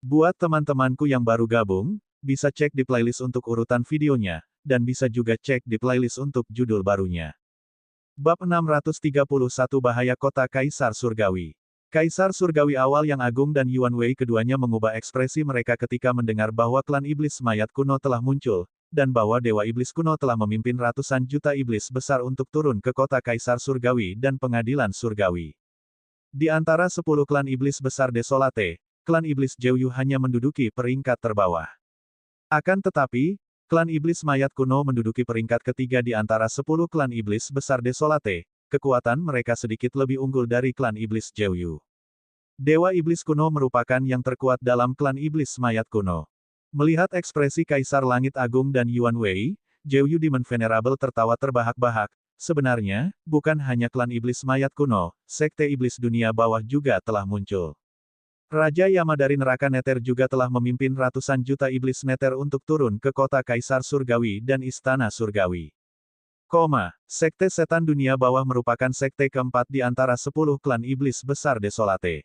Buat teman-temanku yang baru gabung, bisa cek di playlist untuk urutan videonya, dan bisa juga cek di playlist untuk judul barunya. Bab 631 Bahaya Kota Kaisar Surgawi. Kaisar Surgawi awal yang agung dan Yuan Wei keduanya mengubah ekspresi mereka ketika mendengar bahwa klan iblis mayat kuno telah muncul, dan bahwa Dewa Iblis kuno telah memimpin ratusan juta iblis besar untuk turun ke kota Kaisar Surgawi dan pengadilan Surgawi. Di antara 10 klan iblis besar Desolate, klan iblis Jiuyu hanya menduduki peringkat terbawah. Akan tetapi, klan iblis mayat kuno menduduki peringkat ketiga di antara 10 klan iblis besar Desolate, kekuatan mereka sedikit lebih unggul dari klan iblis Jiuyu. Dewa Iblis kuno merupakan yang terkuat dalam klan iblis mayat kuno. Melihat ekspresi Kaisar Langit Agung dan Yuan Wei, Jiuyu Demon Venerable tertawa terbahak-bahak. Sebenarnya, bukan hanya klan iblis mayat kuno, sekte iblis dunia bawah juga telah muncul. Raja Yama dari neraka Neter juga telah memimpin ratusan juta iblis Neter untuk turun ke kota Kaisar Surgawi dan Istana Surgawi. Sekte setan dunia bawah merupakan sekte keempat di antara 10 klan iblis besar Desolate.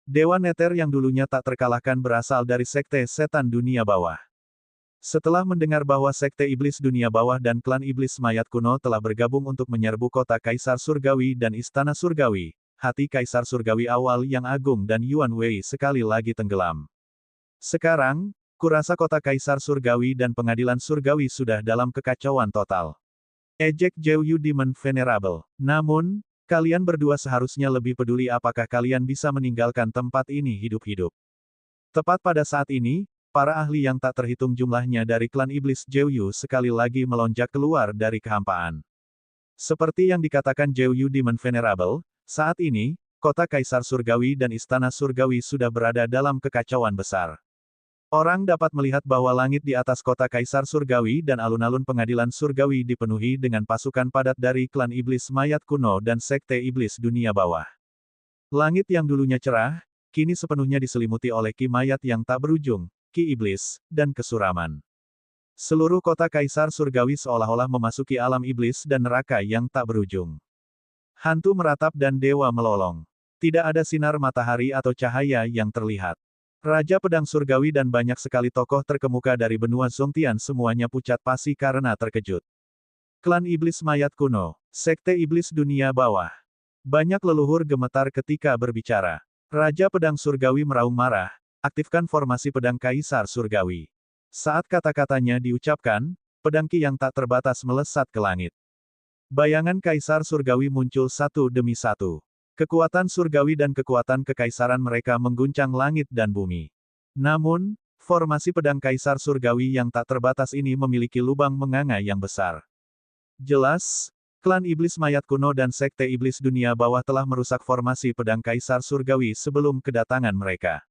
Dewa Neter yang dulunya tak terkalahkan berasal dari sekte setan dunia bawah. Setelah mendengar bahwa sekte iblis dunia bawah dan klan iblis mayat kuno telah bergabung untuk menyerbu kota Kaisar Surgawi dan Istana Surgawi, hati Kaisar Surgawi awal yang agung dan Yuan Wei sekali lagi tenggelam. Sekarang, kurasa kota Kaisar Surgawi dan pengadilan Surgawi sudah dalam kekacauan total. Ejek Jiuyu Demon Venerable. Namun, kalian berdua seharusnya lebih peduli apakah kalian bisa meninggalkan tempat ini hidup-hidup. Tepat pada saat ini, para ahli yang tak terhitung jumlahnya dari klan iblis Jiuyu sekali lagi melonjak keluar dari kehampaan. Seperti yang dikatakan Jiuyu Demon Venerable, saat ini, kota Kaisar Surgawi dan Istana Surgawi sudah berada dalam kekacauan besar. Orang dapat melihat bahwa langit di atas kota Kaisar Surgawi dan alun-alun pengadilan Surgawi dipenuhi dengan pasukan padat dari klan iblis mayat kuno dan sekte iblis dunia bawah. Langit yang dulunya cerah, kini sepenuhnya diselimuti oleh ki mayat yang tak berujung, ki iblis, dan kesuraman. Seluruh kota Kaisar Surgawi seolah-olah memasuki alam iblis dan neraka yang tak berujung. Hantu meratap dan dewa melolong. Tidak ada sinar matahari atau cahaya yang terlihat. Raja Pedang Surgawi dan banyak sekali tokoh terkemuka dari benua Zongtian semuanya pucat pasi karena terkejut. Klan Iblis Mayat Kuno, Sekte Iblis Dunia Bawah. Banyak leluhur gemetar ketika berbicara. Raja Pedang Surgawi meraung marah, aktifkan formasi pedang Kaisar Surgawi. Saat kata-katanya diucapkan, pedang ki yang tak terbatas melesat ke langit. Bayangan Kaisar Surgawi muncul satu demi satu. Kekuatan surgawi dan kekuatan kekaisaran mereka mengguncang langit dan bumi. Namun, formasi pedang Kaisar Surgawi yang tak terbatas ini memiliki lubang menganga yang besar. Jelas, klan iblis mayat kuno dan sekte iblis dunia bawah telah merusak formasi pedang Kaisar Surgawi sebelum kedatangan mereka.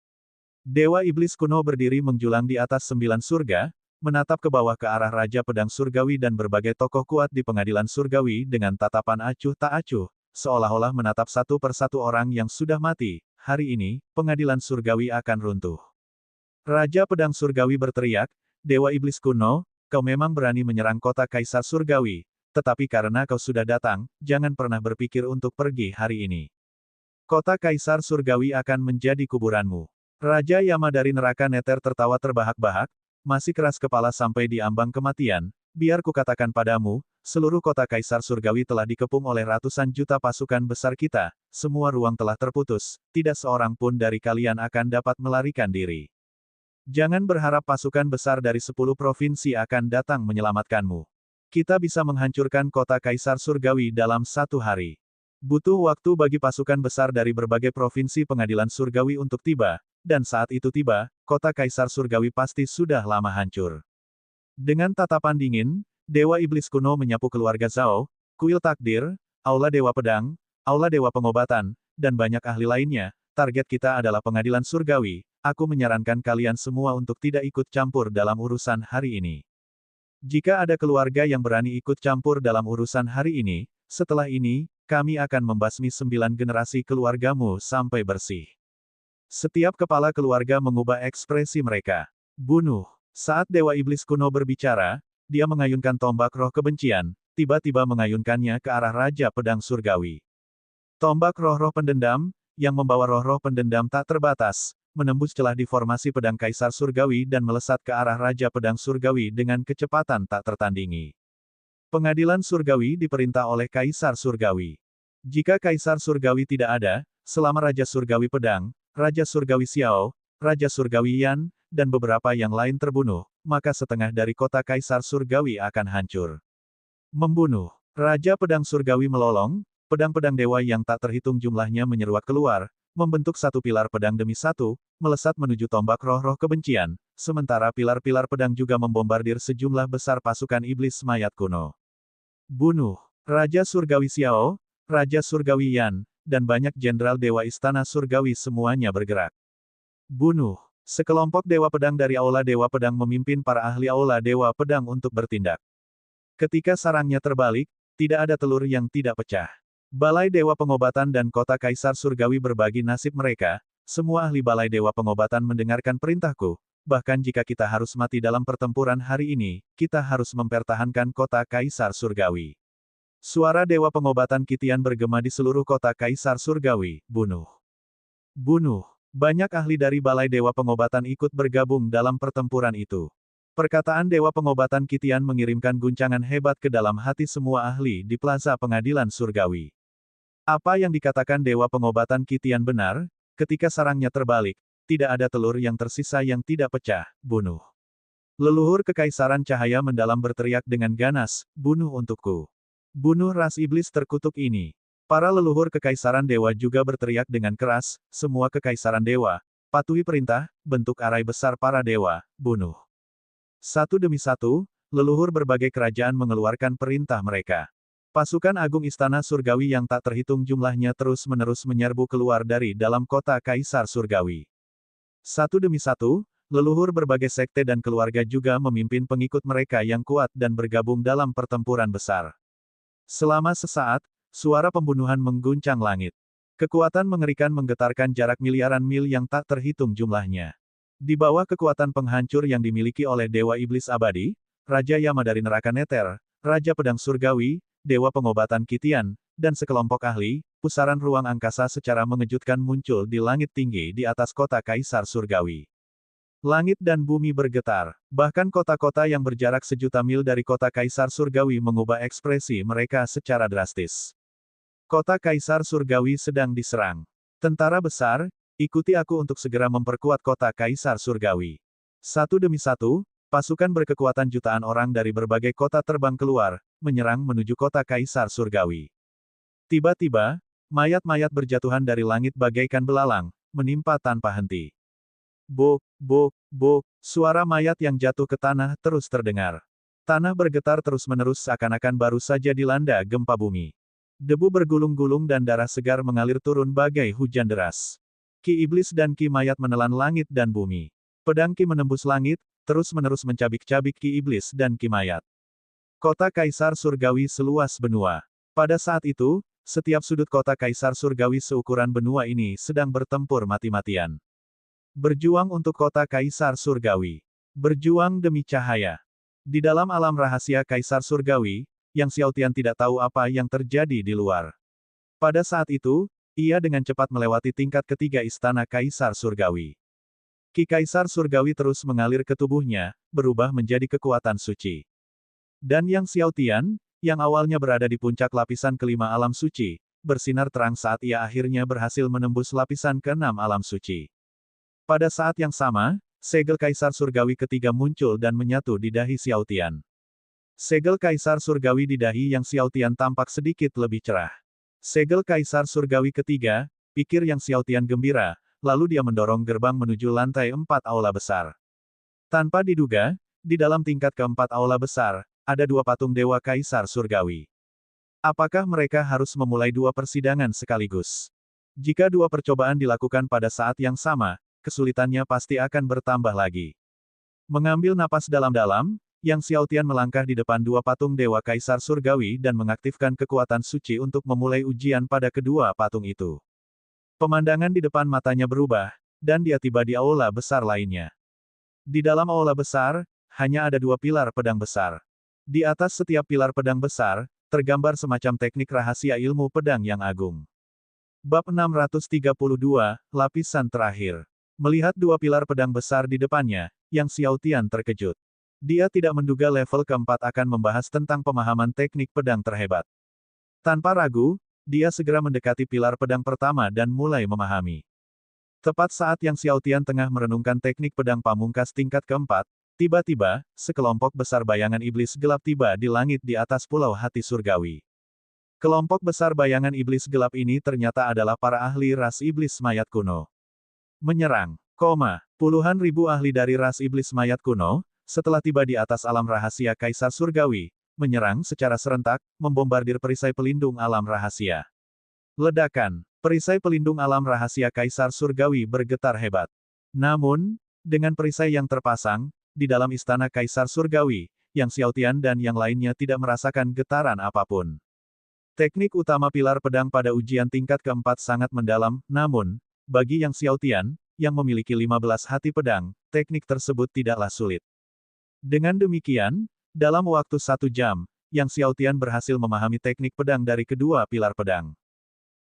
Dewa Iblis kuno berdiri menjulang di atas 9 surga, menatap ke bawah ke arah Raja Pedang Surgawi dan berbagai tokoh kuat di pengadilan Surgawi dengan tatapan acuh tak acuh. Seolah-olah menatap satu persatu orang yang sudah mati, hari ini, pengadilan surgawi akan runtuh. Raja Pedang Surgawi berteriak, Dewa Iblis kuno, kau memang berani menyerang kota Kaisar Surgawi, tetapi karena kau sudah datang, jangan pernah berpikir untuk pergi hari ini. Kota Kaisar Surgawi akan menjadi kuburanmu. Raja Yama dari neraka Neter tertawa terbahak-bahak, masih keras kepala sampai di ambang kematian, biar kukatakan padamu, seluruh kota Kaisar Surgawi telah dikepung oleh ratusan juta pasukan besar kita, semua ruang telah terputus, tidak seorang pun dari kalian akan dapat melarikan diri. Jangan berharap pasukan besar dari 10 provinsi akan datang menyelamatkanmu. Kita bisa menghancurkan kota Kaisar Surgawi dalam 1 hari. Butuh waktu bagi pasukan besar dari berbagai provinsi pengadilan Surgawi untuk tiba, dan saat itu tiba, kota Kaisar Surgawi pasti sudah lama hancur. Dengan tatapan dingin, Dewa Iblis kuno menyapu keluarga Zhao, kuil takdir, aula Dewa Pedang, aula Dewa Pengobatan, dan banyak ahli lainnya. Target kita adalah pengadilan surgawi. Aku menyarankan kalian semua untuk tidak ikut campur dalam urusan hari ini. Jika ada keluarga yang berani ikut campur dalam urusan hari ini, setelah ini, kami akan membasmi 9 generasi keluargamu sampai bersih. Setiap kepala keluarga mengubah ekspresi mereka. Bunuh. Saat Dewa Iblis kuno berbicara, dia mengayunkan tombak roh kebencian, tiba-tiba mengayunkannya ke arah Raja Pedang Surgawi. Tombak roh-roh pendendam, yang membawa roh-roh pendendam tak terbatas, menembus celah di formasi pedang Kaisar Surgawi dan melesat ke arah Raja Pedang Surgawi dengan kecepatan tak tertandingi. Pengadilan Surgawi diperintah oleh Kaisar Surgawi. Jika Kaisar Surgawi tidak ada, selama Raja Surgawi Pedang, Raja Surgawi Xiao, Raja Surgawi Yan, dan beberapa yang lain terbunuh, maka setengah dari kota Kaisar Surgawi akan hancur. Membunuh. Raja Pedang Surgawi melolong, pedang-pedang dewa yang tak terhitung jumlahnya menyeruak keluar, membentuk satu pilar pedang demi satu, melesat menuju tombak roh-roh kebencian, sementara pilar-pilar pedang juga membombardir sejumlah besar pasukan iblis mayat kuno. Bunuh. Raja Surgawi Xiao, Raja Surgawi Yan, dan banyak jenderal dewa istana surgawi semuanya bergerak. Bunuh. Sekelompok dewa pedang dari Aula Dewa Pedang memimpin para ahli Aula Dewa Pedang untuk bertindak. Ketika sarangnya terbalik, tidak ada telur yang tidak pecah. Balai Dewa Pengobatan dan kota Kaisar Surgawi berbagi nasib mereka, semua ahli Balai Dewa Pengobatan mendengarkan perintahku, bahkan jika kita harus mati dalam pertempuran hari ini, kita harus mempertahankan kota Kaisar Surgawi. Suara Dewa Pengobatan Kitian bergema di seluruh kota Kaisar Surgawi, bunuh. Bunuh. Banyak ahli dari Balai Dewa Pengobatan ikut bergabung dalam pertempuran itu. Perkataan Dewa Pengobatan Kitian mengirimkan guncangan hebat ke dalam hati semua ahli di Plaza Pengadilan Surgawi. Apa yang dikatakan Dewa Pengobatan Kitian benar, ketika sarangnya terbalik, tidak ada telur yang tersisa yang tidak pecah, bunuh. Leluhur Kekaisaran Cahaya Mendalam berteriak dengan ganas, bunuh untukku. Bunuh ras iblis terkutuk ini. Para leluhur Kekaisaran Dewa juga berteriak dengan keras, semua Kekaisaran Dewa, patuhi perintah, bentuk arai besar para dewa, bunuh. Satu demi satu, leluhur berbagai kerajaan mengeluarkan perintah mereka. Pasukan agung Istana Surgawi yang tak terhitung jumlahnya terus-menerus menyerbu keluar dari dalam kota Kaisar Surgawi. Satu demi satu, leluhur berbagai sekte dan keluarga juga memimpin pengikut mereka yang kuat dan bergabung dalam pertempuran besar. Selama sesaat, suara pembunuhan mengguncang langit. Kekuatan mengerikan menggetarkan jarak miliaran mil yang tak terhitung jumlahnya. Di bawah kekuatan penghancur yang dimiliki oleh Dewa Iblis Abadi, Raja Yama dari Neraka Neter, Raja Pedang Surgawi, Dewa Pengobatan Kitian, dan sekelompok ahli, pusaran ruang angkasa secara mengejutkan muncul di langit tinggi di atas kota Kaisar Surgawi. Langit dan bumi bergetar, bahkan kota-kota yang berjarak sejuta mil dari kota Kaisar Surgawi mengubah ekspresi mereka secara drastis. Kota Kaisar Surgawi sedang diserang. Tentara besar, ikuti aku untuk segera memperkuat kota Kaisar Surgawi. Satu demi satu, pasukan berkekuatan jutaan orang dari berbagai kota terbang keluar, menyerang menuju kota Kaisar Surgawi. Tiba-tiba, mayat-mayat berjatuhan dari langit bagaikan belalang, menimpa tanpa henti. Bok, bok, bok, suara mayat yang jatuh ke tanah terus terdengar. Tanah bergetar terus-menerus seakan-akan baru saja dilanda gempa bumi. Debu bergulung-gulung dan darah segar mengalir turun bagai hujan deras. Ki iblis dan ki mayat menelan langit dan bumi. Pedang ki menembus langit, terus-menerus mencabik-cabik ki iblis dan ki mayat. Kota Kaisar Surgawi seluas benua. Pada saat itu, setiap sudut kota Kaisar Surgawi seukuran benua ini sedang bertempur mati-matian. Berjuang untuk kota Kaisar Surgawi. Berjuang demi cahaya. Di dalam alam rahasia Kaisar Surgawi, Yang Xiaotian tidak tahu apa yang terjadi di luar. Pada saat itu, ia dengan cepat melewati tingkat ketiga istana Kaisar Surgawi. Ki Kaisar Surgawi terus mengalir ke tubuhnya, berubah menjadi kekuatan suci. Dan Yang Xiaotian, yang awalnya berada di puncak lapisan kelima alam suci, bersinar terang saat ia akhirnya berhasil menembus lapisan keenam alam suci. Pada saat yang sama, segel Kaisar Surgawi ketiga muncul dan menyatu di dahi Xiaotian. Segel Kaisar Surgawi di dahi Yang Xiaotian tampak sedikit lebih cerah. Segel Kaisar Surgawi ketiga, pikir Yang Xiaotian gembira, lalu dia mendorong gerbang menuju lantai 4 aula besar. Tanpa diduga, di dalam tingkat keempat aula besar, ada dua patung Dewa Kaisar Surgawi. Apakah mereka harus memulai dua persidangan sekaligus? Jika dua percobaan dilakukan pada saat yang sama, kesulitannya pasti akan bertambah lagi. Mengambil napas dalam-dalam, Yang Xiaotian melangkah di depan dua patung Dewa Kaisar Surgawi dan mengaktifkan kekuatan suci untuk memulai ujian pada kedua patung itu. Pemandangan di depan matanya berubah, dan dia tiba di aula besar lainnya. Di dalam aula besar, hanya ada dua pilar pedang besar. Di atas setiap pilar pedang besar, tergambar semacam teknik rahasia ilmu pedang yang agung. Bab 632, Lapisan Terakhir. Melihat dua pilar pedang besar di depannya, Yang Xiaotian terkejut. Dia tidak menduga level keempat akan membahas tentang pemahaman teknik pedang terhebat. Tanpa ragu, dia segera mendekati pilar pedang pertama dan mulai memahami. Tepat saat Yang Xiaotian tengah merenungkan teknik pedang pamungkas tingkat keempat, tiba-tiba, sekelompok besar bayangan iblis gelap tiba di langit di atas pulau hati surgawi. Kelompok besar bayangan iblis gelap ini ternyata adalah para ahli ras iblis mayat kuno. Menyerang, puluhan ribu ahli dari ras iblis mayat kuno, setelah tiba di atas alam rahasia Kaisar Surgawi, menyerang secara serentak, membombardir perisai pelindung alam rahasia. Ledakan, perisai pelindung alam rahasia Kaisar Surgawi bergetar hebat. Namun, dengan perisai yang terpasang, di dalam istana Kaisar Surgawi, Yang Xiaotian dan yang lainnya tidak merasakan getaran apapun. Teknik utama pilar pedang pada ujian tingkat keempat sangat mendalam, namun, bagi Yang Xiaotian, yang memiliki 15 hati pedang, teknik tersebut tidaklah sulit. Dengan demikian, dalam waktu 1 jam, Yang Xiaotian berhasil memahami teknik pedang dari kedua pilar pedang.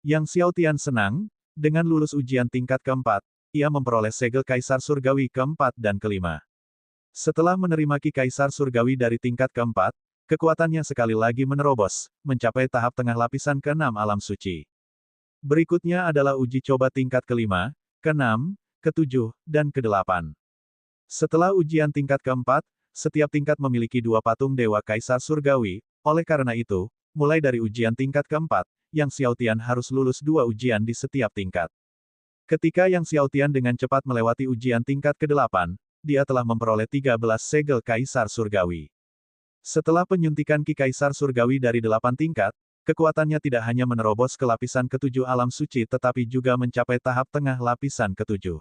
Yang Xiaotian senang, dengan lulus ujian tingkat keempat, ia memperoleh segel Kaisar Surgawi keempat dan kelima. Setelah menerima Ki Kaisar Surgawi dari tingkat keempat, kekuatannya sekali lagi menerobos, mencapai tahap tengah lapisan ke-6 alam suci. Berikutnya adalah uji coba tingkat kelima, ke-6, ke-7, dan ke-8. Setelah ujian tingkat keempat, setiap tingkat memiliki 2 patung Dewa Kaisar Surgawi, oleh karena itu, mulai dari ujian tingkat keempat, Yang Xiaotian harus lulus 2 ujian di setiap tingkat. Ketika Yang Xiaotian dengan cepat melewati ujian tingkat ke-8, dia telah memperoleh 13 segel Kaisar Surgawi. Setelah penyuntikan Ki Kaisar Surgawi dari 8 tingkat, kekuatannya tidak hanya menerobos ke lapisan ke-7 alam suci tetapi juga mencapai tahap tengah lapisan ke-7.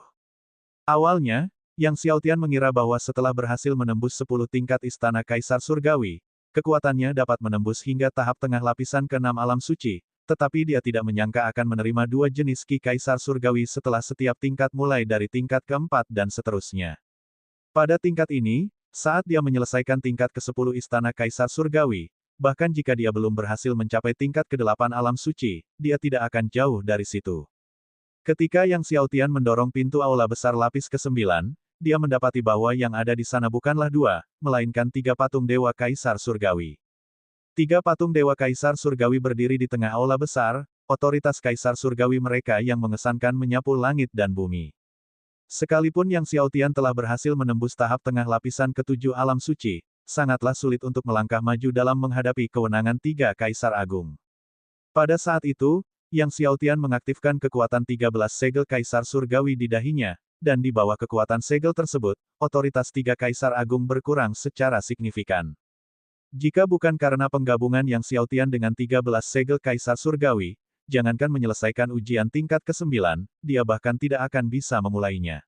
Awalnya, Yang Xiaotian mengira bahwa setelah berhasil menembus 10 tingkat istana Kaisar Surgawi, kekuatannya dapat menembus hingga tahap tengah lapisan ke-6 alam suci, tetapi dia tidak menyangka akan menerima 2 jenis Ki Kaisar Surgawi setelah setiap tingkat mulai dari tingkat keempat dan seterusnya. Pada tingkat ini, saat dia menyelesaikan tingkat ke-10 istana Kaisar Surgawi, bahkan jika dia belum berhasil mencapai tingkat ke-8 alam suci, dia tidak akan jauh dari situ. Ketika Yang Xiaotian mendorong pintu aula besar lapis ke-9, dia mendapati bahwa yang ada di sana bukanlah 2, melainkan 3 patung Dewa Kaisar Surgawi. 3 patung Dewa Kaisar Surgawi berdiri di tengah aula besar, otoritas Kaisar Surgawi mereka yang mengesankan menyapu langit dan bumi. Sekalipun Yang Xiaotian telah berhasil menembus tahap tengah lapisan ke-7 alam suci, sangatlah sulit untuk melangkah maju dalam menghadapi kewenangan 3 Kaisar Agung. Pada saat itu, Yang Xiaotian mengaktifkan kekuatan 13 segel Kaisar Surgawi di dahinya, dan di bawah kekuatan segel tersebut, otoritas 3 Kaisar Agung berkurang secara signifikan. Jika bukan karena penggabungan Yang Xiaotian dengan 13 segel Kaisar Surgawi, jangankan menyelesaikan ujian tingkat ke-9, dia bahkan tidak akan bisa memulainya.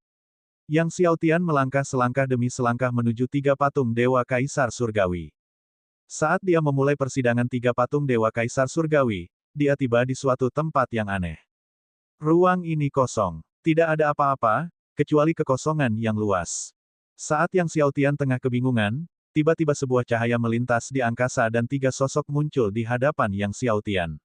Yang Xiaotian melangkah selangkah demi selangkah menuju 3 patung Dewa Kaisar Surgawi. Saat dia memulai persidangan 3 patung Dewa Kaisar Surgawi, dia tiba di suatu tempat yang aneh. Ruang ini kosong. Tidak ada apa-apa, kecuali kekosongan yang luas. Saat Yang Xiaotian tengah kebingungan, tiba-tiba sebuah cahaya melintas di angkasa dan 3 sosok muncul di hadapan Yang Xiaotian.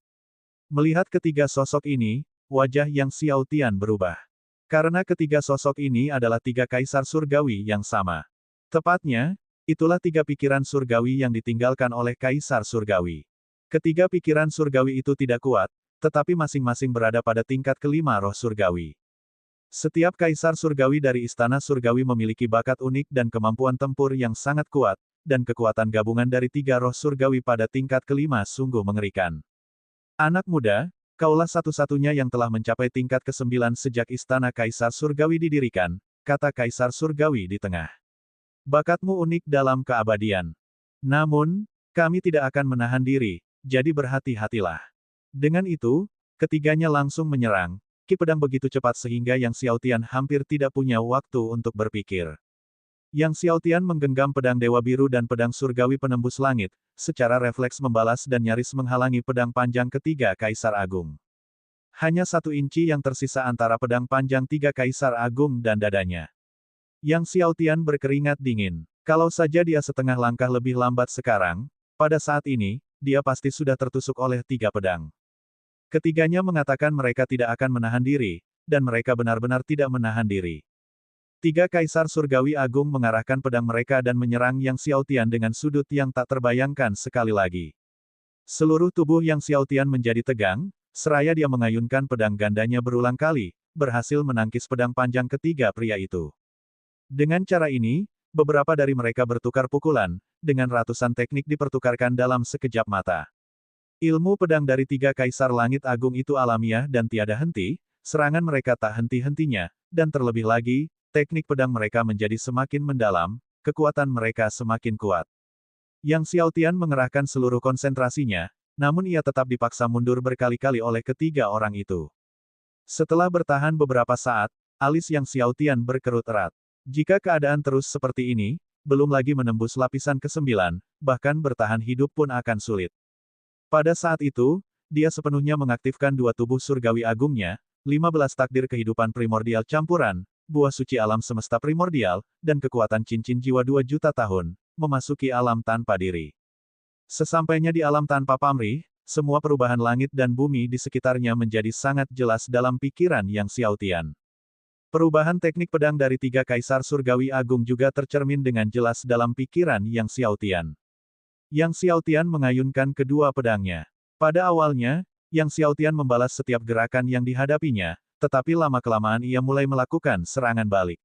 Melihat ketiga sosok ini, wajah Yang Xiaotian berubah. Karena ketiga sosok ini adalah 3 Kaisar Surgawi yang sama. Tepatnya, itulah 3 pikiran surgawi yang ditinggalkan oleh Kaisar Surgawi. Ketiga pikiran surgawi itu tidak kuat, tetapi masing-masing berada pada tingkat kelima roh surgawi. Setiap Kaisar Surgawi dari Istana Surgawi memiliki bakat unik dan kemampuan tempur yang sangat kuat, dan kekuatan gabungan dari 3 roh surgawi pada tingkat kelima sungguh mengerikan. Anak muda, kaulah satu-satunya yang telah mencapai tingkat ke-9 sejak Istana Kaisar Surgawi didirikan, kata Kaisar Surgawi di tengah. Bakatmu unik dalam keabadian. Namun, kami tidak akan menahan diri, jadi berhati-hatilah. Dengan itu, ketiganya langsung menyerang, ki pedang begitu cepat sehingga Yang Xiaotian hampir tidak punya waktu untuk berpikir. Yang Xiaotian menggenggam pedang Dewa Biru dan pedang Surgawi penembus langit, secara refleks membalas dan nyaris menghalangi pedang panjang ketiga Kaisar Agung. Hanya 1 inci yang tersisa antara pedang panjang 3 Kaisar Agung dan dadanya. Yang Xiaotian berkeringat dingin. Kalau saja dia setengah langkah lebih lambat sekarang, pada saat ini, dia pasti sudah tertusuk oleh 3 pedang. Ketiganya mengatakan mereka tidak akan menahan diri, dan mereka benar-benar tidak menahan diri. Tiga kaisar surgawi agung mengarahkan pedang mereka dan menyerang Yang Xiaotian dengan sudut yang tak terbayangkan sekali lagi. Seluruh tubuh Yang Xiaotian menjadi tegang, seraya dia mengayunkan pedang gandanya berulang kali, berhasil menangkis pedang panjang ketiga pria itu. Dengan cara ini, beberapa dari mereka bertukar pukulan, dengan ratusan teknik dipertukarkan dalam sekejap mata. Ilmu pedang dari tiga kaisar langit agung itu alamiah dan tiada henti, serangan mereka tak henti-hentinya, dan terlebih lagi, teknik pedang mereka menjadi semakin mendalam, kekuatan mereka semakin kuat. Yang Xiaotian mengerahkan seluruh konsentrasinya, namun ia tetap dipaksa mundur berkali-kali oleh ketiga orang itu. Setelah bertahan beberapa saat, alis Yang Xiaotian berkerut erat. Jika keadaan terus seperti ini, belum lagi menembus lapisan ke-9, bahkan bertahan hidup pun akan sulit. Pada saat itu, dia sepenuhnya mengaktifkan dua tubuh surgawi agungnya, 15 takdir kehidupan primordial campuran, buah suci alam semesta primordial, dan kekuatan cincin jiwa 2 juta tahun, memasuki alam tanpa diri. Sesampainya di alam tanpa pamrih, semua perubahan langit dan bumi di sekitarnya menjadi sangat jelas dalam pikiran Yang Xiaotian. Perubahan teknik pedang dari tiga kaisar surgawi agung juga tercermin dengan jelas dalam pikiran Yang Xiaotian. Yang Xiaotian mengayunkan kedua pedangnya. Pada awalnya, Yang Xiaotian membalas setiap gerakan yang dihadapinya, tetapi lama-kelamaan ia mulai melakukan serangan balik.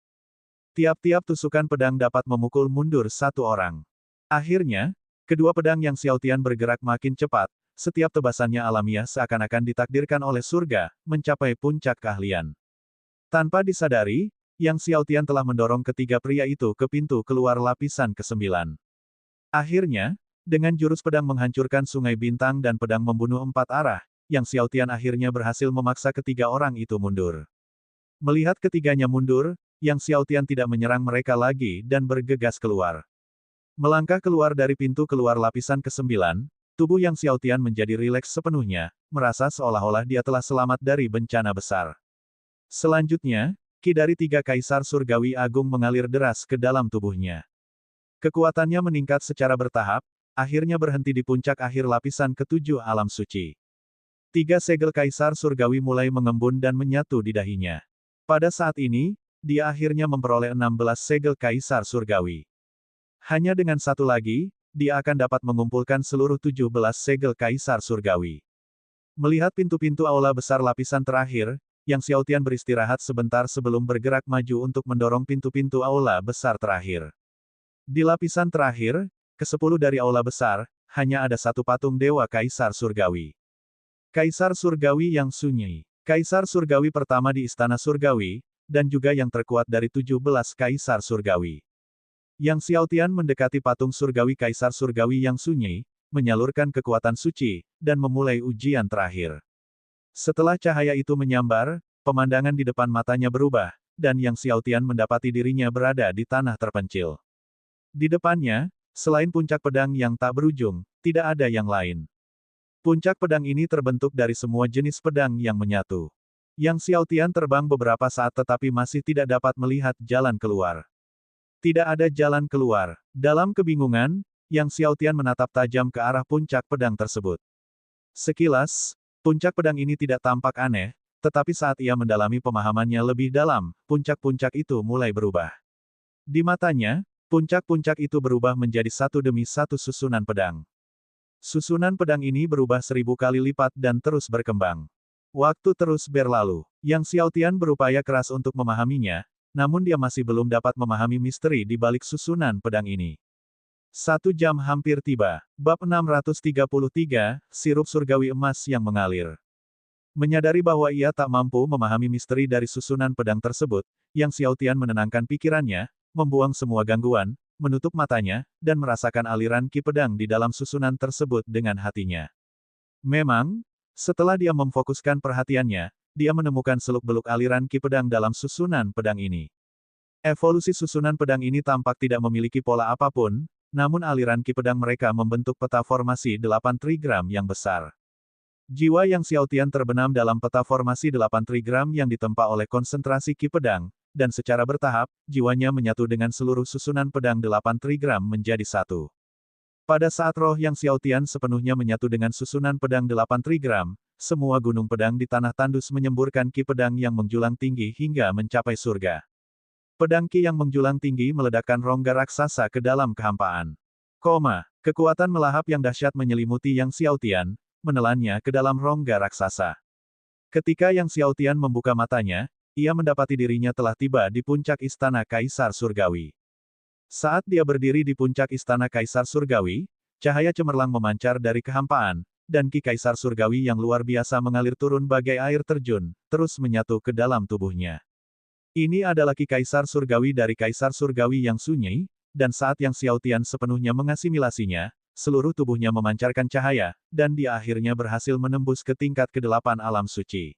Tiap-tiap tusukan pedang dapat memukul mundur satu orang. Akhirnya, kedua pedang Yang Xiaotian bergerak makin cepat, setiap tebasannya alamiah seakan-akan ditakdirkan oleh surga, mencapai puncak keahlian. Tanpa disadari, Yang Xiaotian telah mendorong ketiga pria itu ke pintu keluar lapisan ke-9. Akhirnya, dengan jurus pedang menghancurkan sungai bintang dan pedang membunuh 4 arah, Yang Xiaotian akhirnya berhasil memaksa ketiga orang itu mundur. Melihat ketiganya mundur, Yang Xiaotian tidak menyerang mereka lagi dan bergegas keluar. Melangkah keluar dari pintu keluar lapisan ke-9, tubuh Yang Xiaotian menjadi rileks sepenuhnya, merasa seolah-olah dia telah selamat dari bencana besar. Selanjutnya, ki dari tiga kaisar surgawi agung mengalir deras ke dalam tubuhnya. Kekuatannya meningkat secara bertahap, akhirnya berhenti di puncak akhir lapisan ke-7 alam suci. Tiga segel kaisar surgawi mulai mengembun dan menyatu di dahinya. Pada saat ini, dia akhirnya memperoleh 16 segel kaisar surgawi. Hanya dengan satu lagi, dia akan dapat mengumpulkan seluruh 17 segel kaisar surgawi. Melihat pintu-pintu aula besar lapisan terakhir, Yang Xiaotian beristirahat sebentar sebelum bergerak maju untuk mendorong pintu-pintu aula besar terakhir. Di lapisan terakhir, ke-10 dari aula besar, hanya ada satu patung Dewa Kaisar Surgawi. Kaisar Surgawi yang sunyi. Kaisar Surgawi pertama di Istana Surgawi, dan juga yang terkuat dari 17 Kaisar Surgawi. Yang Xiaotian mendekati patung Surgawi Kaisar Surgawi yang sunyi, menyalurkan kekuatan suci, dan memulai ujian terakhir. Setelah cahaya itu menyambar, pemandangan di depan matanya berubah, dan Yang Xiaotian mendapati dirinya berada di tanah terpencil. Di depannya, selain puncak pedang yang tak berujung, tidak ada yang lain. Puncak pedang ini terbentuk dari semua jenis pedang yang menyatu. Yang Xiaotian terbang beberapa saat tetapi masih tidak dapat melihat jalan keluar. Tidak ada jalan keluar. Dalam kebingungan, Yang Xiaotian menatap tajam ke arah puncak pedang tersebut. Sekilas, puncak pedang ini tidak tampak aneh, tetapi saat ia mendalami pemahamannya lebih dalam, puncak-puncak itu mulai berubah. Di matanya, puncak-puncak itu berubah menjadi satu demi satu susunan pedang. Susunan pedang ini berubah 1000 kali lipat dan terus berkembang. Waktu terus berlalu. Yang Xiaotian berupaya keras untuk memahaminya, namun dia masih belum dapat memahami misteri di balik susunan pedang ini. 1 jam hampir tiba. Bab 633, Sirup Surgawi Emas yang Mengalir. Menyadari bahwa ia tak mampu memahami misteri dari susunan pedang tersebut, Yang Xiaotian menenangkan pikirannya, membuang semua gangguan, menutup matanya, dan merasakan aliran ki pedang di dalam susunan tersebut dengan hatinya. Memang, setelah dia memfokuskan perhatiannya, dia menemukan seluk-beluk aliran ki pedang dalam susunan pedang ini. Evolusi susunan pedang ini tampak tidak memiliki pola apapun, namun aliran ki pedang mereka membentuk peta formasi 8 trigram yang besar. Jiwa Yang Xiaotian terbenam dalam peta formasi 8 trigram yang ditempa oleh konsentrasi ki pedang, dan secara bertahap, jiwanya menyatu dengan seluruh susunan pedang 8 trigram menjadi satu. Pada saat roh Yang Xiaotian sepenuhnya menyatu dengan susunan pedang 8 trigram, semua gunung pedang di tanah tandus menyemburkan ki pedang yang menjulang tinggi hingga mencapai surga. Pedang ki yang menjulang tinggi meledakkan rongga raksasa ke dalam kehampaan. Kekuatan melahap yang dahsyat menyelimuti Yang Xiaotian, menelannya ke dalam rongga raksasa. Ketika Yang Xiaotian membuka matanya, ia mendapati dirinya telah tiba di puncak istana Kaisar Surgawi. Saat dia berdiri di puncak istana Kaisar Surgawi, cahaya cemerlang memancar dari kehampaan, dan ki Kaisar Surgawi yang luar biasa mengalir turun bagai air terjun, terus menyatu ke dalam tubuhnya. Ini adalah ki Kaisar Surgawi dari Kaisar Surgawi yang sunyi, dan saat Yang Xiaotian sepenuhnya mengasimilasinya, seluruh tubuhnya memancarkan cahaya, dan dia akhirnya berhasil menembus ke tingkat ke-8 alam suci.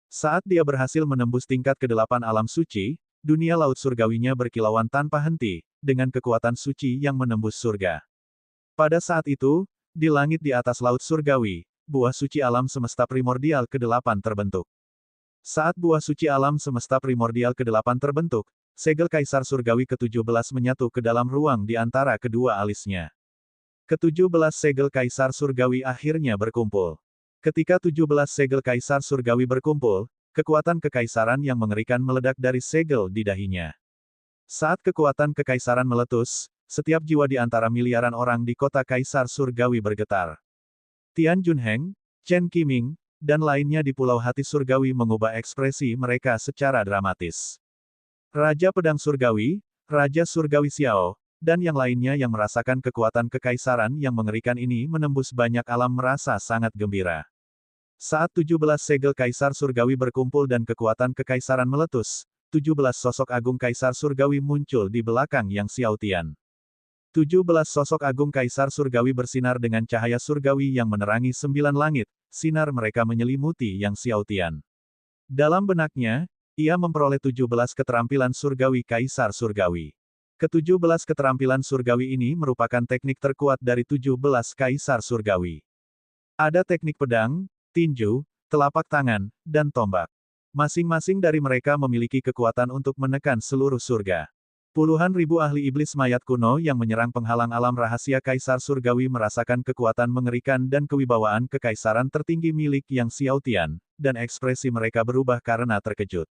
Saat dia berhasil menembus tingkat ke-8 alam suci, dunia laut surgawinya berkilauan tanpa henti, dengan kekuatan suci yang menembus surga. Pada saat itu, di langit di atas laut surgawi, buah suci alam semesta primordial ke-8 terbentuk. Saat buah suci alam semesta primordial ke-8 terbentuk, segel Kaisar Surgawi ke-17 menyatu ke dalam ruang di antara kedua alisnya. Ke-17 segel Kaisar Surgawi akhirnya berkumpul. Ketika 17 segel Kaisar Surgawi berkumpul, kekuatan kekaisaran yang mengerikan meledak dari segel di dahinya. Saat kekuatan kekaisaran meletus, setiap jiwa di antara miliaran orang di kota Kaisar Surgawi bergetar. Tian Junheng, Chen Qiming, dan lainnya di Pulau Hati Surgawi mengubah ekspresi mereka secara dramatis. Raja Pedang Surgawi, Raja Surgawi Xiao, dan yang lainnya yang merasakan kekuatan kekaisaran yang mengerikan ini menembus banyak alam merasa sangat gembira. Saat 17 segel Kaisar Surgawi berkumpul dan kekuatan kekaisaran meletus, 17 sosok agung Kaisar Surgawi muncul di belakang Yang Xiaotian. 17 sosok agung Kaisar Surgawi bersinar dengan cahaya surgawi yang menerangi 9 langit, sinar mereka menyelimuti Yang Xiaotian. Dalam benaknya, ia memperoleh 17 keterampilan surgawi Kaisar Surgawi. Ke-17 keterampilan surgawi ini merupakan teknik terkuat dari 17 Kaisar Surgawi. Ada teknik pedang, tinju, telapak tangan, dan tombak. Masing-masing dari mereka memiliki kekuatan untuk menekan seluruh surga. Puluhan ribu ahli iblis mayat kuno yang menyerang penghalang alam rahasia Kaisar Surgawi merasakan kekuatan mengerikan dan kewibawaan kekaisaran tertinggi milik Yang Xiaotian, dan ekspresi mereka berubah karena terkejut.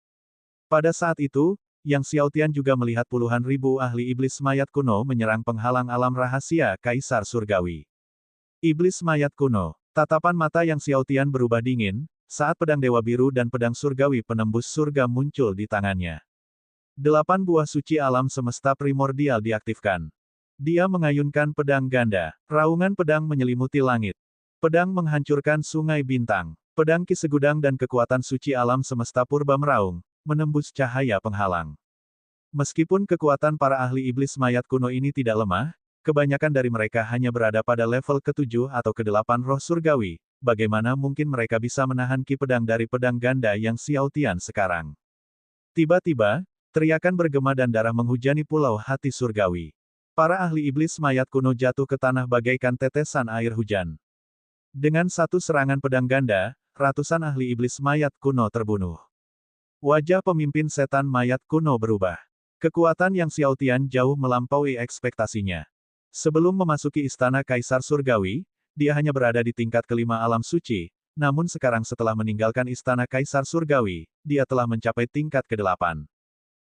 Pada saat itu, Yang Xiaotian juga melihat puluhan ribu ahli iblis mayat kuno menyerang penghalang alam rahasia Kaisar Surgawi. Iblis mayat kuno. Tatapan mata Yang Xiaotian berubah dingin, saat pedang Dewa Biru dan pedang surgawi penembus surga muncul di tangannya. 8 buah suci alam semesta primordial diaktifkan. Dia mengayunkan pedang ganda. Raungan pedang menyelimuti langit. Pedang menghancurkan sungai bintang. Pedang Ki Segudang dan kekuatan suci alam semesta purba meraung, menembus cahaya penghalang. Meskipun kekuatan para ahli iblis mayat kuno ini tidak lemah, kebanyakan dari mereka hanya berada pada level ke-7 atau ke-8 roh surgawi, bagaimana mungkin mereka bisa menahan ki pedang dari pedang ganda Yang Xiaotian sekarang. Tiba-tiba, teriakan bergema dan darah menghujani Pulau Hati Surgawi. Para ahli iblis mayat kuno jatuh ke tanah bagaikan tetesan air hujan. Dengan satu serangan pedang ganda, ratusan ahli iblis mayat kuno terbunuh. Wajah pemimpin setan mayat kuno berubah. Kekuatan Yang Xiaotian jauh melampaui ekspektasinya. Sebelum memasuki istana Kaisar Surgawi, dia hanya berada di tingkat ke-5 alam suci, namun sekarang setelah meninggalkan istana Kaisar Surgawi, dia telah mencapai tingkat ke-8.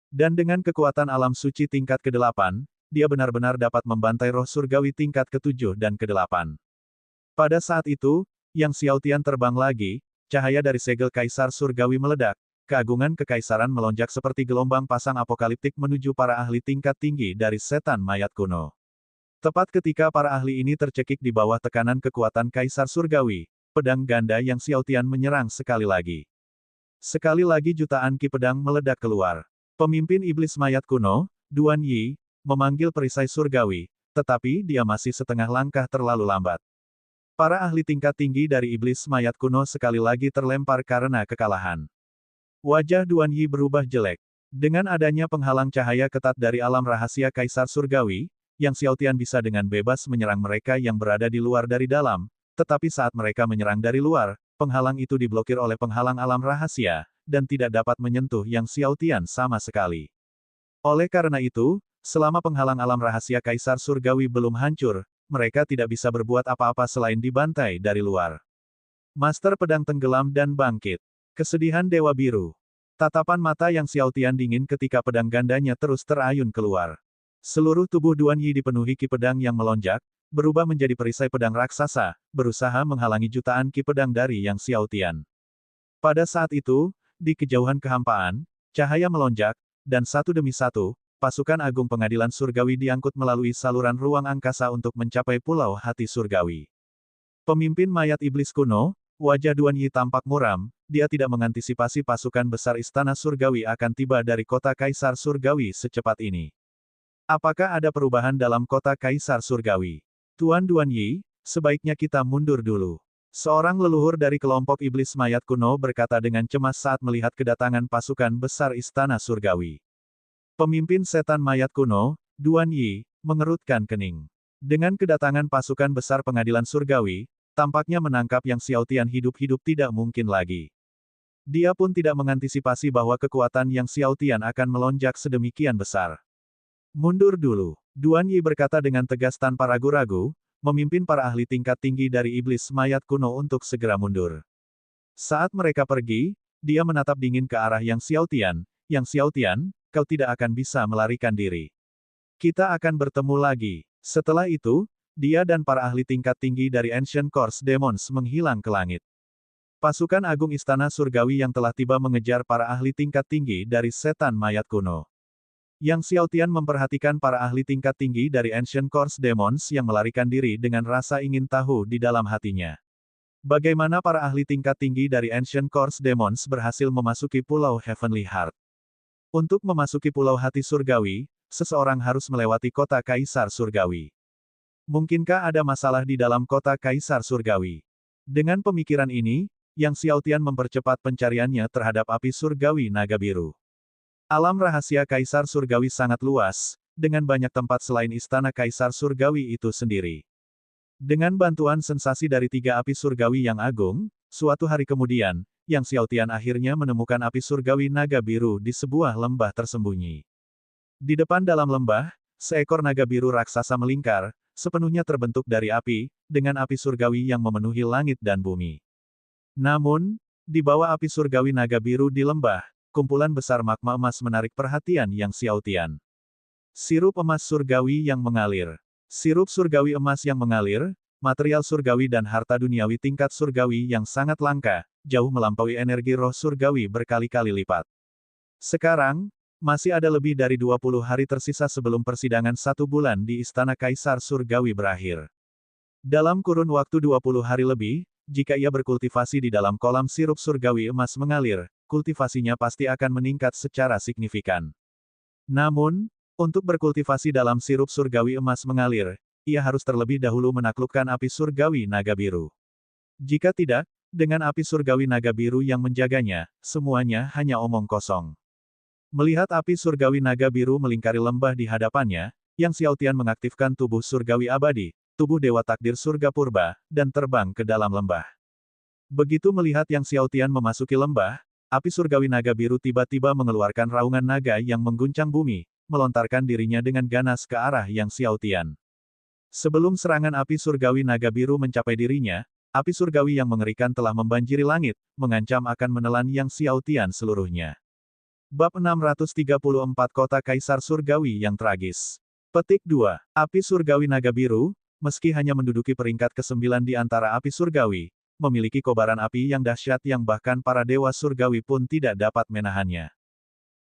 Dan dengan kekuatan alam suci tingkat ke-8, dia benar-benar dapat membantai roh surgawi tingkat ke-7 dan ke-8. Pada saat itu, Yang Xiaotian terbang lagi, cahaya dari segel Kaisar Surgawi meledak, keagungan kekaisaran melonjak seperti gelombang pasang apokaliptik menuju para ahli tingkat tinggi dari setan mayat kuno. Tepat ketika para ahli ini tercekik di bawah tekanan kekuatan Kaisar Surgawi, pedang ganda Yang Xiaotian menyerang sekali lagi. Sekali lagi jutaan ki pedang meledak keluar. Pemimpin iblis mayat kuno, Duan Yi, memanggil perisai surgawi, tetapi dia masih setengah langkah terlalu lambat. Para ahli tingkat tinggi dari iblis mayat kuno sekali lagi terlempar karena kekalahan. Wajah Duan Yi berubah jelek. Dengan adanya penghalang cahaya ketat dari alam rahasia Kaisar Surgawi, Yang Xiaotian bisa dengan bebas menyerang mereka yang berada di luar dari dalam, tetapi saat mereka menyerang dari luar, penghalang itu diblokir oleh penghalang alam rahasia, dan tidak dapat menyentuh Yang Xiaotian sama sekali. Oleh karena itu, selama penghalang alam rahasia Kaisar Surgawi belum hancur, mereka tidak bisa berbuat apa-apa selain dibantai dari luar. Master Pedang tenggelam dan bangkit. Kesedihan Dewa Biru. Tatapan mata Yang Xiaotian dingin ketika pedang gandanya terus terayun keluar. Seluruh tubuh Duan Yi dipenuhi ki pedang yang melonjak, berubah menjadi perisai pedang raksasa, berusaha menghalangi jutaan ki pedang dari Yang Xiaotian. Pada saat itu, di kejauhan kehampaan, cahaya melonjak, dan satu demi satu, pasukan agung pengadilan surgawi diangkut melalui saluran ruang angkasa untuk mencapai Pulau Hati Surgawi. Pemimpin mayat iblis kuno, wajah Duan Yi tampak muram, dia tidak mengantisipasi pasukan besar Istana Surgawi akan tiba dari kota Kaisar Surgawi secepat ini. Apakah ada perubahan dalam kota Kaisar Surgawi? Tuan Duan Yi, sebaiknya kita mundur dulu. Seorang leluhur dari kelompok iblis mayat kuno berkata dengan cemas saat melihat kedatangan pasukan besar Istana Surgawi. Pemimpin setan mayat kuno, Duan Yi, mengerutkan kening. Dengan kedatangan pasukan besar pengadilan surgawi, tampaknya menangkap Yang Xiaotian hidup-hidup tidak mungkin lagi. Dia pun tidak mengantisipasi bahwa kekuatan Yang Xiaotian akan melonjak sedemikian besar. Mundur dulu. Duan Yi berkata dengan tegas tanpa ragu-ragu, memimpin para ahli tingkat tinggi dari iblis mayat kuno untuk segera mundur. Saat mereka pergi, dia menatap dingin ke arah Yang Xiaotian. Yang Xiaotian, kau tidak akan bisa melarikan diri. Kita akan bertemu lagi. Setelah itu, dia dan para ahli tingkat tinggi dari Ancient Course Demons menghilang ke langit. Pasukan agung Istana Surgawi yang telah tiba mengejar para ahli tingkat tinggi dari setan mayat kuno. Yang Xiaotian memperhatikan para ahli tingkat tinggi dari Ancient Course Demons yang melarikan diri dengan rasa ingin tahu di dalam hatinya. Bagaimana para ahli tingkat tinggi dari Ancient Course Demons berhasil memasuki Pulau Heavenly Heart? Untuk memasuki Pulau Hati Surgawi, seseorang harus melewati kota Kaisar Surgawi. Mungkinkah ada masalah di dalam kota Kaisar Surgawi? Dengan pemikiran ini, Yang Xiaotian mempercepat pencariannya terhadap api surgawi naga biru. Alam rahasia Kaisar Surgawi sangat luas, dengan banyak tempat selain istana Kaisar Surgawi itu sendiri. Dengan bantuan sensasi dari 3 api surgawi yang agung, suatu hari kemudian, Yang Xiaotian akhirnya menemukan api surgawi naga biru di sebuah lembah tersembunyi. Di depan dalam lembah, seekor naga biru raksasa melingkar, sepenuhnya terbentuk dari api, dengan api surgawi yang memenuhi langit dan bumi. Namun, di bawah api surgawi naga biru di lembah, kumpulan besar magma emas menarik perhatian Yang Xiaotian. Sirup emas surgawi yang mengalir. Sirup surgawi emas yang mengalir, material surgawi dan harta duniawi tingkat surgawi yang sangat langka, jauh melampaui energi roh surgawi berkali-kali lipat. Sekarang, masih ada lebih dari 20 hari tersisa sebelum persidangan 1 bulan di Istana Kaisar Surgawi berakhir. Dalam kurun waktu 20 hari lebih, jika ia berkultivasi di dalam kolam sirup surgawi emas mengalir, kultivasinya pasti akan meningkat secara signifikan. Namun, untuk berkultivasi dalam sirup surgawi emas mengalir, ia harus terlebih dahulu menaklukkan api surgawi naga biru. Jika tidak, dengan api surgawi naga biru yang menjaganya, semuanya hanya omong kosong. Melihat api surgawi naga biru melingkari lembah di hadapannya, Yang Xiaotian mengaktifkan tubuh surgawi abadi, tubuh dewa takdir surga purba, dan terbang ke dalam lembah. Begitu melihat Yang Xiaotian memasuki lembah, api surgawi naga biru tiba-tiba mengeluarkan raungan naga yang mengguncang bumi, melontarkan dirinya dengan ganas ke arah Yang Xiaotian. Sebelum serangan api surgawi naga biru mencapai dirinya, api surgawi yang mengerikan telah membanjiri langit, mengancam akan menelan Yang Xiaotian seluruhnya. Bab 634 Kota Kaisar Surgawi yang Tragis. Petik 2. Api surgawi naga biru, meski hanya menduduki peringkat ke-9 di antara api surgawi, memiliki kobaran api yang dahsyat yang bahkan para dewa surgawi pun tidak dapat menahannya.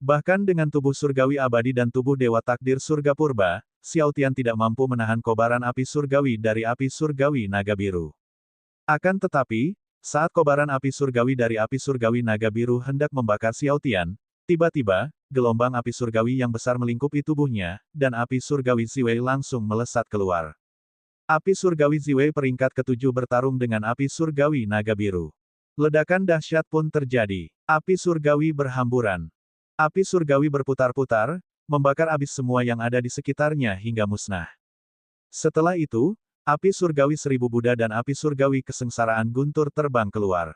Bahkan dengan tubuh surgawi abadi dan tubuh dewa takdir surga purba, Xiaotian tidak mampu menahan kobaran api surgawi dari api surgawi naga biru. Akan tetapi, saat kobaran api surgawi dari api surgawi naga biru hendak membakar Xiaotian, tiba-tiba, gelombang api surgawi yang besar melingkupi tubuhnya, dan api surgawi Ziwei langsung melesat keluar. Api surgawi Ziwei peringkat ke-7 bertarung dengan api surgawi naga biru. Ledakan dahsyat pun terjadi. Api surgawi berhamburan. Api surgawi berputar-putar, membakar habis semua yang ada di sekitarnya hingga musnah. Setelah itu, api surgawi 1000 Buddha dan api surgawi kesengsaraan guntur terbang keluar.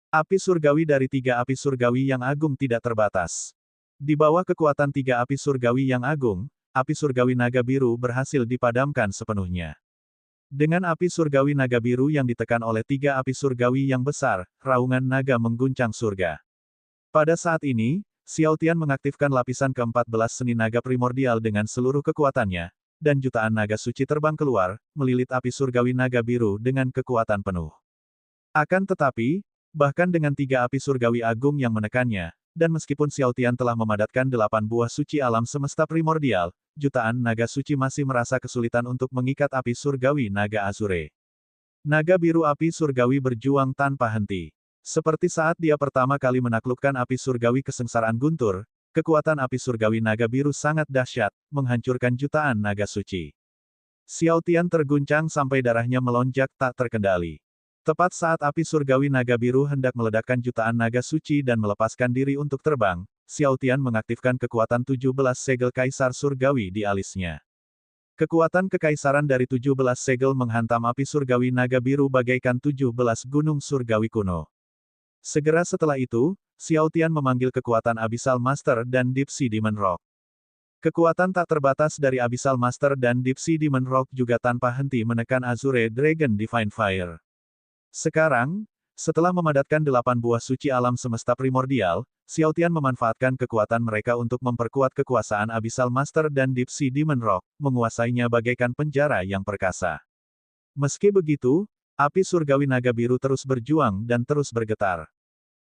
Api surgawi dari 3 api surgawi yang agung tidak terbatas. Di bawah kekuatan 3 api surgawi yang agung, api surgawi naga biru berhasil dipadamkan sepenuhnya. Dengan api surgawi naga biru yang ditekan oleh 3 api surgawi yang besar, raungan naga mengguncang surga. Pada saat ini, Xiao Tian mengaktifkan lapisan ke-14 seni naga primordial dengan seluruh kekuatannya, dan jutaan naga suci terbang keluar, melilit api surgawi naga biru dengan kekuatan penuh. Akan tetapi, bahkan dengan 3 api surgawi agung yang menekannya, dan meskipun Xiao Tian telah memadatkan 8 buah suci alam semesta primordial, jutaan naga suci masih merasa kesulitan untuk mengikat api surgawi naga Azure. Naga biru api surgawi berjuang tanpa henti. Seperti saat dia pertama kali menaklukkan api surgawi kesengsaraan guntur, kekuatan api surgawi naga biru sangat dahsyat, menghancurkan jutaan naga suci. Xiao Tian terguncang sampai darahnya melonjak tak terkendali. Tepat saat api surgawi naga biru hendak meledakkan jutaan naga suci dan melepaskan diri untuk terbang, Xiao Tian mengaktifkan kekuatan 17 segel kaisar surgawi di alisnya. Kekuatan kekaisaran dari 17 segel menghantam api surgawi naga biru bagaikan 17 gunung surgawi kuno. Segera setelah itu, Xiao Tian memanggil kekuatan Abyssal Master dan Deep Sea Demon Rock. Kekuatan tak terbatas dari Abyssal Master dan Deep Sea Demon Rock juga tanpa henti menekan Azure Dragon Divine Fire. Sekarang, setelah memadatkan 8 buah suci alam semesta primordial, Xiao Tian memanfaatkan kekuatan mereka untuk memperkuat kekuasaan Abyssal Master dan Deep Sea Demon Rock, menguasainya bagaikan penjara yang perkasa. Meski begitu, api surgawi naga biru terus berjuang dan terus bergetar.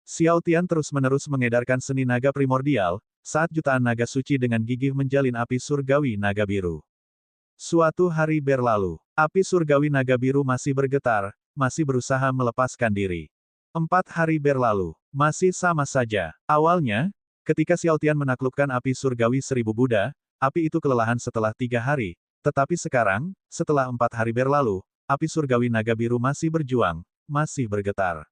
Xiao Tian terus-menerus mengedarkan seni naga primordial, saat jutaan naga suci dengan gigih menjalin api surgawi naga biru. Suatu hari berlalu, api surgawi naga biru masih bergetar, masih berusaha melepaskan diri. 4 hari berlalu, masih sama saja. Awalnya, ketika Xiao Tian menaklukkan api surgawi 1000 Buddha, api itu kelelahan setelah 3 hari, tetapi sekarang, setelah 4 hari berlalu, api surgawi naga biru masih berjuang, masih bergetar.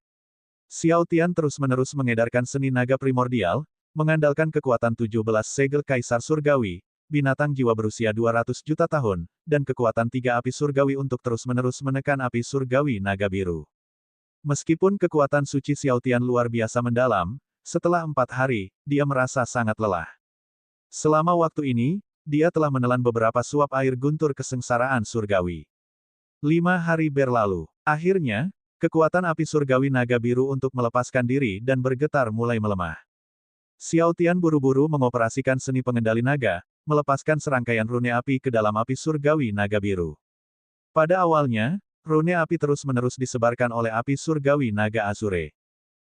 Xiao Tian terus-menerus mengedarkan seni naga primordial, mengandalkan kekuatan 17 segel kaisar surgawi, binatang jiwa berusia 200 juta tahun, dan kekuatan 3 api surgawi untuk terus-menerus menekan api surgawi naga biru. Meskipun kekuatan suci Xiao Tian luar biasa mendalam, setelah 4 hari, dia merasa sangat lelah. Selama waktu ini, dia telah menelan beberapa suap air guntur kesengsaraan surgawi. 5 hari berlalu. Akhirnya, kekuatan api surgawi naga biru untuk melepaskan diri dan bergetar mulai melemah. Xiao Tian buru-buru mengoperasikan seni pengendali naga, melepaskan serangkaian rune api ke dalam api surgawi naga biru. Pada awalnya, rune api terus-menerus disebarkan oleh api surgawi naga Azure.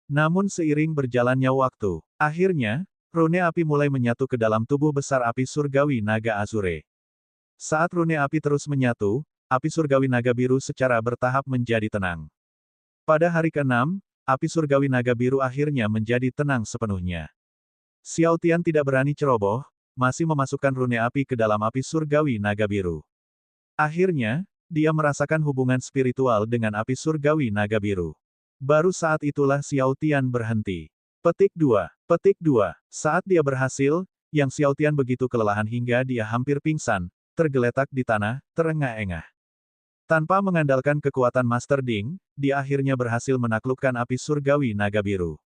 Namun seiring berjalannya waktu, akhirnya, rune api mulai menyatu ke dalam tubuh besar api surgawi naga Azure. Saat rune api terus menyatu, api surgawi naga biru secara bertahap menjadi tenang. Pada hari ke-6, api surgawi naga biru akhirnya menjadi tenang sepenuhnya. Xiao Tian tidak berani ceroboh, masih memasukkan rune api ke dalam api surgawi naga biru. Akhirnya, dia merasakan hubungan spiritual dengan api surgawi naga biru. Baru saat itulah Xiao Tian berhenti. Petik 2. Petik 2. Saat dia berhasil, yang Xiao Tian begitu kelelahan hingga dia hampir pingsan, tergeletak di tanah, terengah-engah. Tanpa mengandalkan kekuatan Master Ding, dia akhirnya berhasil menaklukkan api surgawi naga biru.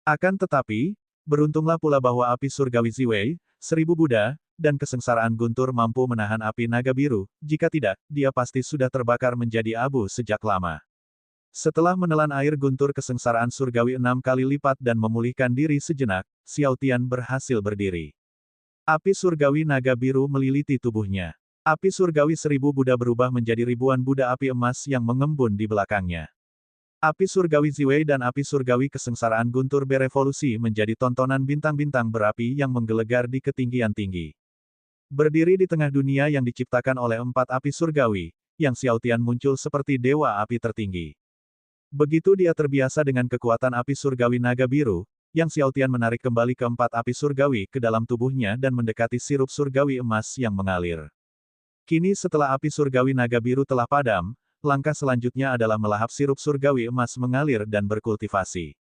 Akan tetapi, beruntunglah pula bahwa api surgawi Ziwei, 1000 Buddha, dan kesengsaraan guntur mampu menahan api naga biru, jika tidak, dia pasti sudah terbakar menjadi abu sejak lama. Setelah menelan air guntur kesengsaraan surgawi 6 kali lipat dan memulihkan diri sejenak, Xiao Tian berhasil berdiri. Api surgawi naga biru meliliti tubuhnya. Api surgawi 1000 Buddha berubah menjadi ribuan Buddha api emas yang mengembun di belakangnya. Api surgawi Ziwei dan api surgawi kesengsaraan guntur berevolusi menjadi tontonan bintang-bintang berapi yang menggelegar di ketinggian tinggi. Berdiri di tengah dunia yang diciptakan oleh 4 api surgawi, yang Xiao Tian muncul seperti dewa api tertinggi. Begitu dia terbiasa dengan kekuatan api surgawi naga biru, yang Xiao Tian menarik kembali ke 4 api surgawi ke dalam tubuhnya dan mendekati sirup surgawi emas yang mengalir. Kini setelah api surgawi naga biru telah padam, langkah selanjutnya adalah melahap sirup surgawi emas mengalir dan berkultivasi.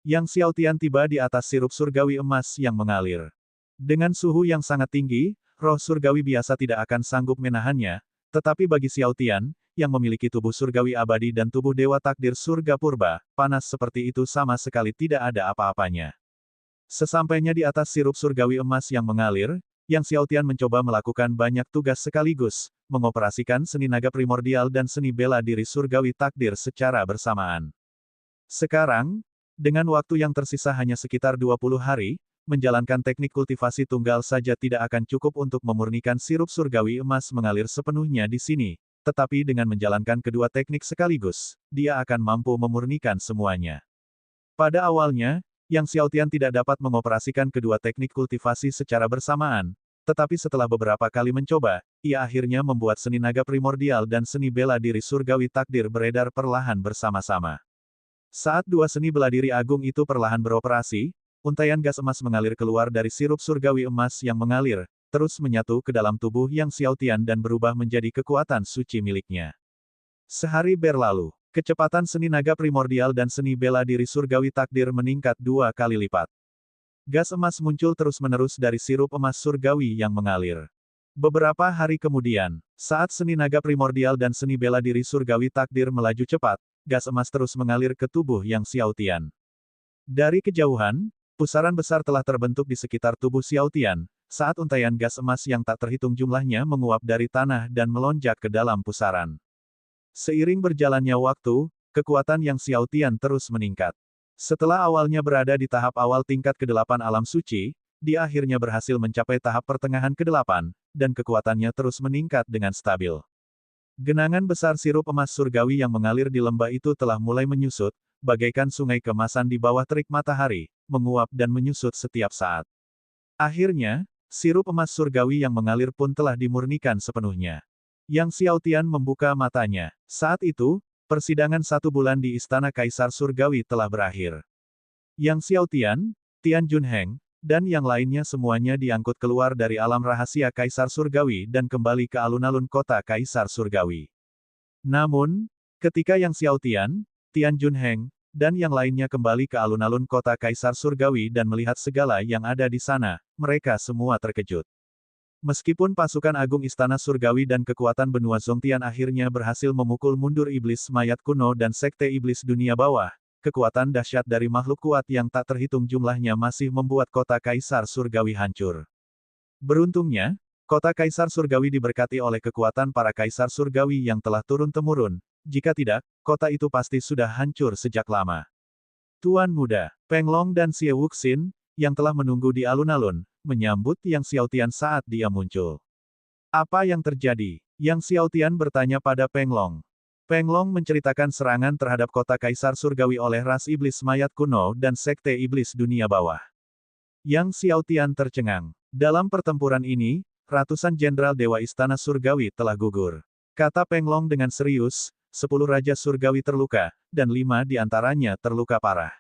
Yang Xiao Tian tiba di atas sirup surgawi emas yang mengalir. Dengan suhu yang sangat tinggi, roh surgawi biasa tidak akan sanggup menahannya, tetapi bagi Xiao Tian, yang memiliki tubuh surgawi abadi dan tubuh dewa takdir surga purba, panas seperti itu sama sekali tidak ada apa-apanya. Sesampainya di atas sirup surgawi emas yang mengalir, Yang Xiaotian mencoba melakukan banyak tugas sekaligus, mengoperasikan seni naga primordial dan seni bela diri surgawi takdir secara bersamaan. Sekarang, dengan waktu yang tersisa hanya sekitar 20 hari, menjalankan teknik kultivasi tunggal saja tidak akan cukup untuk memurnikan sirup surgawi emas mengalir sepenuhnya di sini, tetapi dengan menjalankan kedua teknik sekaligus, dia akan mampu memurnikan semuanya. Pada awalnya, Yang Xiaotian tidak dapat mengoperasikan kedua teknik kultivasi secara bersamaan, tetapi setelah beberapa kali mencoba, ia akhirnya membuat seni naga primordial dan seni bela diri surgawi takdir beredar perlahan bersama-sama. Saat dua seni bela diri agung itu perlahan beroperasi, untaian gas emas mengalir keluar dari sirup surgawi emas yang mengalir, terus menyatu ke dalam tubuh Yang Xiaotian dan berubah menjadi kekuatan suci miliknya. Sehari berlalu. Kecepatan seni naga primordial dan seni bela diri surgawi takdir meningkat 2 kali lipat. Gas emas muncul terus-menerus dari sirup emas surgawi yang mengalir. Beberapa hari kemudian, saat seni naga primordial dan seni bela diri surgawi takdir melaju cepat, gas emas terus mengalir ke tubuh Yang Xiaotian. Dari kejauhan, pusaran besar telah terbentuk di sekitar tubuh Xiaotian, saat untaian gas emas yang tak terhitung jumlahnya menguap dari tanah dan melonjak ke dalam pusaran. Seiring berjalannya waktu, kekuatan Yang Xiaotian terus meningkat. Setelah awalnya berada di tahap awal tingkat ke-8 alam suci, dia akhirnya berhasil mencapai tahap pertengahan ke-8, dan kekuatannya terus meningkat dengan stabil. Genangan besar sirup emas surgawi yang mengalir di lembah itu telah mulai menyusut, bagaikan sungai kemasan di bawah terik matahari, menguap dan menyusut setiap saat. Akhirnya, sirup emas surgawi yang mengalir pun telah dimurnikan sepenuhnya. Yang Xiaotian membuka matanya. Saat itu, persidangan 1 bulan di Istana Kaisar Surgawi telah berakhir. Yang Xiaotian, Tian Junheng, dan yang lainnya semuanya diangkut keluar dari alam rahasia Kaisar Surgawi dan kembali ke alun-alun kota Kaisar Surgawi. Namun, ketika Yang Xiaotian, Tian Junheng, dan yang lainnya kembali ke alun-alun kota Kaisar Surgawi dan melihat segala yang ada di sana, mereka semua terkejut. Meskipun pasukan agung Istana Surgawi dan kekuatan benua Zongtian akhirnya berhasil memukul mundur iblis mayat kuno dan sekte iblis dunia bawah, kekuatan dahsyat dari makhluk kuat yang tak terhitung jumlahnya masih membuat kota Kaisar Surgawi hancur. Beruntungnya, kota Kaisar Surgawi diberkati oleh kekuatan para Kaisar Surgawi yang telah turun-temurun, jika tidak, kota itu pasti sudah hancur sejak lama. Tuan Muda, Peng Long dan Xie Wuxin, yang telah menunggu di alun-alun, menyambut Yang Xiaotian saat dia muncul. Apa yang terjadi? Yang Xiaotian bertanya pada Peng Long. Peng Long menceritakan serangan terhadap kota Kaisar Surgawi oleh ras iblis mayat kuno dan sekte iblis dunia bawah. Yang Xiaotian tercengang. Dalam pertempuran ini, ratusan jenderal Dewa Istana Surgawi telah gugur. Kata Peng Long dengan serius, 10 Raja Surgawi terluka, dan 5 di antaranya terluka parah.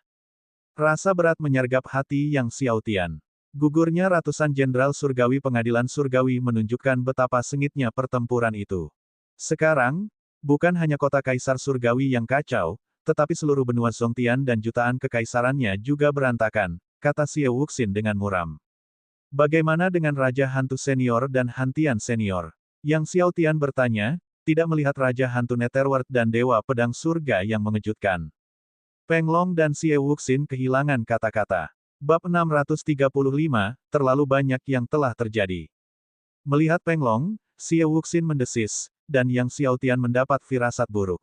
Rasa berat menyergap hati Yang Xiaotian. Gugurnya ratusan jenderal surgawi pengadilan surgawi menunjukkan betapa sengitnya pertempuran itu. Sekarang, bukan hanya kota Kaisar Surgawi yang kacau, tetapi seluruh benua Zongtian dan jutaan kekaisarannya juga berantakan, kata Xie Wuxin dengan muram. Bagaimana dengan Raja Hantu Senior dan Hantian Senior? Yang Xiaotian bertanya, tidak melihat Raja Hantu Netherworld dan Dewa Pedang Surga yang mengejutkan. Peng Long dan Xie Wuxin kehilangan kata-kata. Bab 635, terlalu banyak yang telah terjadi. Melihat Peng Long, Xie Wuxin mendesis, dan Yang Xiaotian mendapat firasat buruk.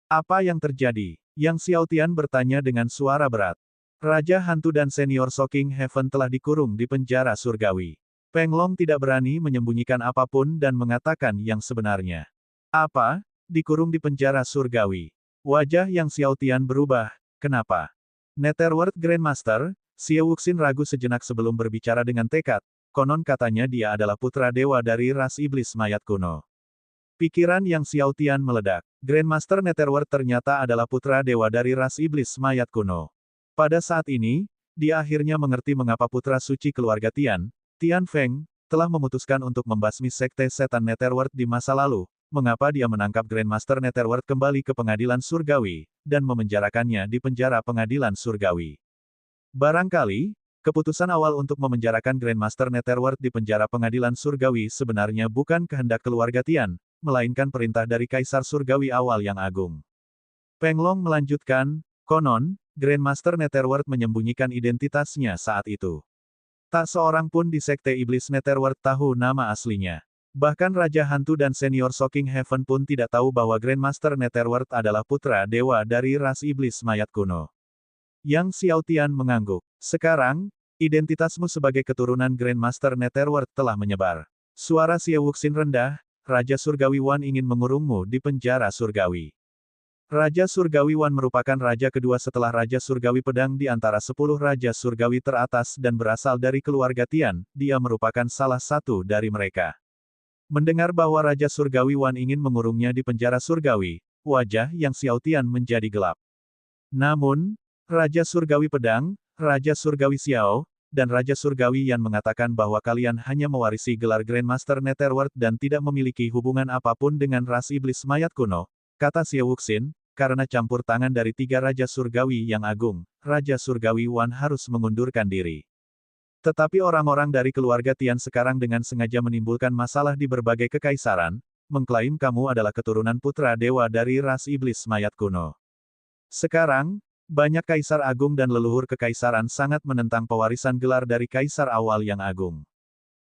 Apa yang terjadi? Yang Xiaotian bertanya dengan suara berat. Raja Hantu dan Senior Shocking Heaven telah dikurung di penjara surgawi. Peng Long tidak berani menyembunyikan apapun dan mengatakan yang sebenarnya. Apa? Dikurung di penjara surgawi. Wajah Yang Xiaotian berubah. Kenapa? Netherworld Grandmaster, Xie Wuxin ragu sejenak sebelum berbicara dengan tekad, konon katanya dia adalah putra dewa dari ras iblis mayat kuno. Pikiran Yang Xiaotian meledak. Grandmaster Netherworld ternyata adalah putra dewa dari ras iblis mayat kuno. Pada saat ini, dia akhirnya mengerti mengapa putra suci keluarga Tian, Tian Feng, telah memutuskan untuk membasmi sekte setan Netherworld di masa lalu, mengapa dia menangkap Grandmaster Netherworld kembali ke pengadilan surgawi, dan memenjarakannya di penjara pengadilan surgawi. Barangkali, keputusan awal untuk memenjarakan Grandmaster Netherworld di penjara pengadilan surgawi sebenarnya bukan kehendak keluarga Tian, melainkan perintah dari Kaisar Surgawi awal yang agung. Peng Long melanjutkan, konon, Grandmaster Netherworld menyembunyikan identitasnya saat itu. Tak seorang pun di Sekte Iblis Netherworld tahu nama aslinya. Bahkan Raja Hantu dan Senior Shocking Heaven pun tidak tahu bahwa Grandmaster Netherworld adalah putra dewa dari ras iblis mayat kuno. Yang Xiao Tian mengangguk. Sekarang, identitasmu sebagai keturunan Grandmaster Netherworld telah menyebar. Suara Xie Wuxin rendah, Raja Surgawi Wan ingin mengurungmu di penjara surgawi. Raja Surgawi Wan merupakan raja kedua setelah Raja Surgawi Pedang di antara 10 Raja Surgawi teratas dan berasal dari keluarga Tian, dia merupakan salah satu dari mereka. Mendengar bahwa Raja Surgawi Wan ingin mengurungnya di penjara surgawi, wajah yang Xiao Tian menjadi gelap. Namun, Raja Surgawi Pedang, Raja Surgawi Xiao, dan Raja Surgawi Yan mengatakan bahwa kalian hanya mewarisi gelar Grandmaster Netherworld dan tidak memiliki hubungan apapun dengan ras iblis mayat kuno, kata Xie Wuxin, karena campur tangan dari 3 Raja Surgawi yang agung, Raja Surgawi Wan harus mengundurkan diri. Tetapi orang-orang dari keluarga Tian sekarang dengan sengaja menimbulkan masalah di berbagai kekaisaran, mengklaim kamu adalah keturunan putra dewa dari ras iblis mayat kuno. Sekarang, banyak kaisar agung dan leluhur kekaisaran sangat menentang pewarisan gelar dari kaisar awal yang agung.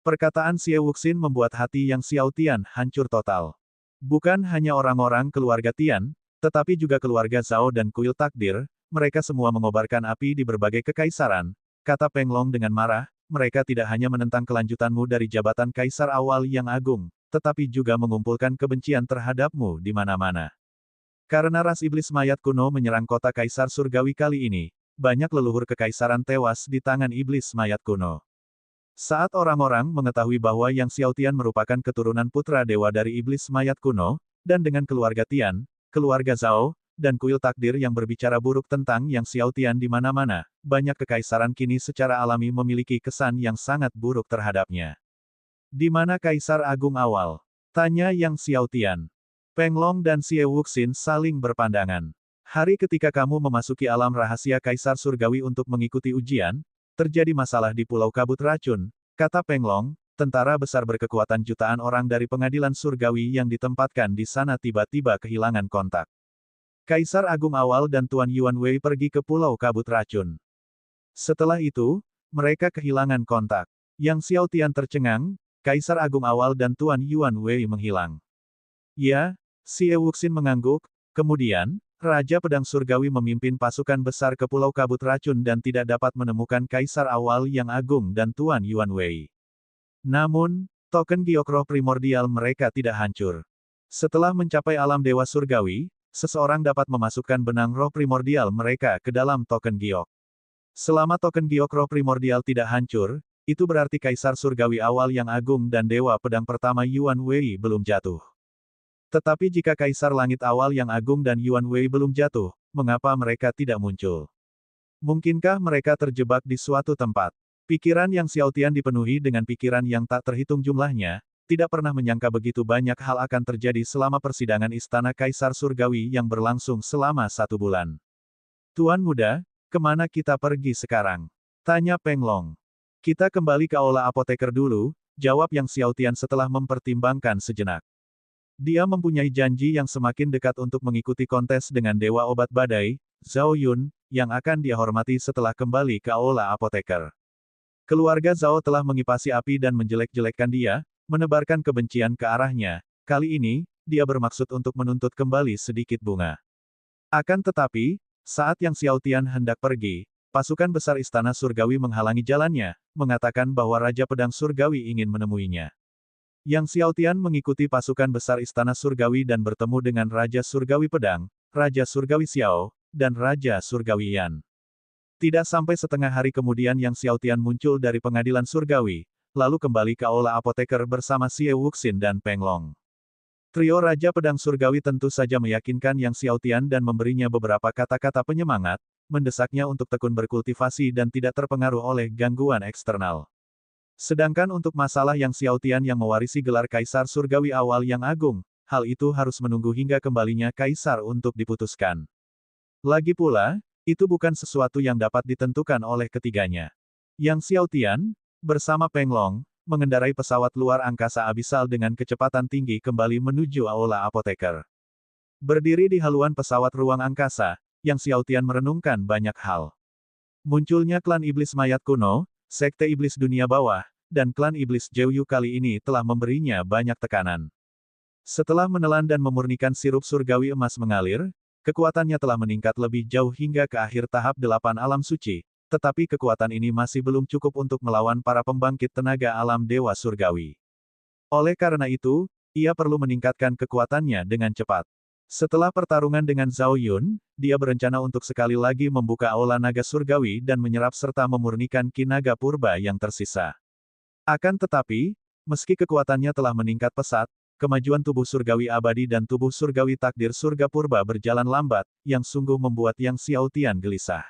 Perkataan Xie Wuxin membuat hati yang Xiao Tian hancur total. Bukan hanya orang-orang keluarga Tian, tetapi juga keluarga Zhao dan Kuil Takdir, mereka semua mengobarkan api di berbagai kekaisaran. Kata Peng Long dengan marah, mereka tidak hanya menentang kelanjutanmu dari jabatan kaisar awal yang agung, tetapi juga mengumpulkan kebencian terhadapmu di mana-mana. Karena ras iblis mayat kuno menyerang kota kaisar surgawi kali ini, banyak leluhur kekaisaran tewas di tangan iblis mayat kuno. Saat orang-orang mengetahui bahwa Yang Xiao Tian merupakan keturunan putra dewa dari iblis mayat kuno, dan dengan keluarga Tian, keluarga Zhao, dan Kuil Takdir yang berbicara buruk tentang Yang Xiao Tian di mana-mana, banyak kekaisaran kini secara alami memiliki kesan yang sangat buruk terhadapnya. Di mana kaisar agung awal? Tanya Yang Xiao Tian. Peng Long dan Xie Wuxin saling berpandangan. Hari ketika kamu memasuki alam rahasia kaisar surgawi untuk mengikuti ujian, terjadi masalah di Pulau Kabut Racun, kata Peng Long, tentara besar berkekuatan jutaan orang dari pengadilan surgawi yang ditempatkan di sana tiba-tiba kehilangan kontak. Kaisar Agung Awal dan Tuan Yuan Wei pergi ke Pulau Kabut Racun. Setelah itu, mereka kehilangan kontak. Yang Xiao Tian tercengang, Kaisar Agung Awal dan Tuan Yuan Wei menghilang. Ya, Xie Wuxin mengangguk, kemudian, Raja Pedang Surgawi memimpin pasukan besar ke Pulau Kabut Racun dan tidak dapat menemukan Kaisar Awal yang agung dan Tuan Yuan Wei. Namun, token giok roh primordial mereka tidak hancur. Setelah mencapai alam Dewa Surgawi, seseorang dapat memasukkan benang roh primordial mereka ke dalam token giok. Selama token giok roh primordial tidak hancur, itu berarti Kaisar Surgawi awal yang agung dan Dewa Pedang pertama Yuan Wei belum jatuh. Tetapi jika Kaisar Langit awal yang agung dan Yuan Wei belum jatuh, mengapa mereka tidak muncul? Mungkinkah mereka terjebak di suatu tempat? Pikiran Yang Xiao Tian dipenuhi dengan pikiran yang tak terhitung jumlahnya, tidak pernah menyangka begitu banyak hal akan terjadi selama persidangan Istana Kaisar Surgawi yang berlangsung selama 1 bulan. Tuan muda, kemana kita pergi sekarang? Tanya Peng Long. Kita kembali ke aula apoteker dulu, jawab Yang Xiao Tian setelah mempertimbangkan sejenak. Dia mempunyai janji yang semakin dekat untuk mengikuti kontes dengan Dewa Obat Badai, Zhao Yun, yang akan dia hormati setelah kembali ke aula apoteker. Keluarga Zhao telah mengipasi api dan menjelek-jelekkan dia, menebarkan kebencian ke arahnya. Kali ini, dia bermaksud untuk menuntut kembali sedikit bunga. Akan tetapi, saat Yang Xiao Tian hendak pergi, pasukan besar Istana Surgawi menghalangi jalannya, mengatakan bahwa Raja Pedang Surgawi ingin menemuinya. Yang Xiao Tian mengikuti pasukan besar Istana Surgawi dan bertemu dengan Raja Surgawi Pedang, Raja Surgawi Xiao, dan Raja Surgawi Yan. Tidak sampai setengah hari kemudian Yang Xiao Tian muncul dari pengadilan surgawi, lalu kembali ke aula apoteker bersama Xie Wuxin dan Peng Long. Trio Raja Pedang Surgawi tentu saja meyakinkan Yang Xiao Tian dan memberinya beberapa kata-kata penyemangat, mendesaknya untuk tekun berkultivasi dan tidak terpengaruh oleh gangguan eksternal. Sedangkan untuk masalah Yang Xiao Tian yang mewarisi gelar Kaisar Surgawi awal yang agung, hal itu harus menunggu hingga kembalinya Kaisar untuk diputuskan. Lagi pula, itu bukan sesuatu yang dapat ditentukan oleh ketiganya. Yang Xiao Tian, bersama Peng Long, mengendarai pesawat luar angkasa abisal dengan kecepatan tinggi kembali menuju aula apoteker. Berdiri di haluan pesawat ruang angkasa, Yang Xiao Tian merenungkan banyak hal. Munculnya klan iblis mayat kuno, Sekte Iblis Dunia Bawah, dan klan Iblis Jeuyu kali ini telah memberinya banyak tekanan. Setelah menelan dan memurnikan sirup surgawi emas mengalir, kekuatannya telah meningkat lebih jauh hingga ke akhir tahap 8 alam suci, tetapi kekuatan ini masih belum cukup untuk melawan para pembangkit tenaga alam dewa surgawi. Oleh karena itu, ia perlu meningkatkan kekuatannya dengan cepat. Setelah pertarungan dengan Zhao Yun, dia berencana untuk sekali lagi membuka aula naga surgawi dan menyerap serta memurnikan ki naga purba yang tersisa. Akan tetapi, meski kekuatannya telah meningkat pesat, kemajuan tubuh surgawi abadi dan tubuh surgawi takdir surga purba berjalan lambat, yang sungguh membuat Yang Xiaotian gelisah.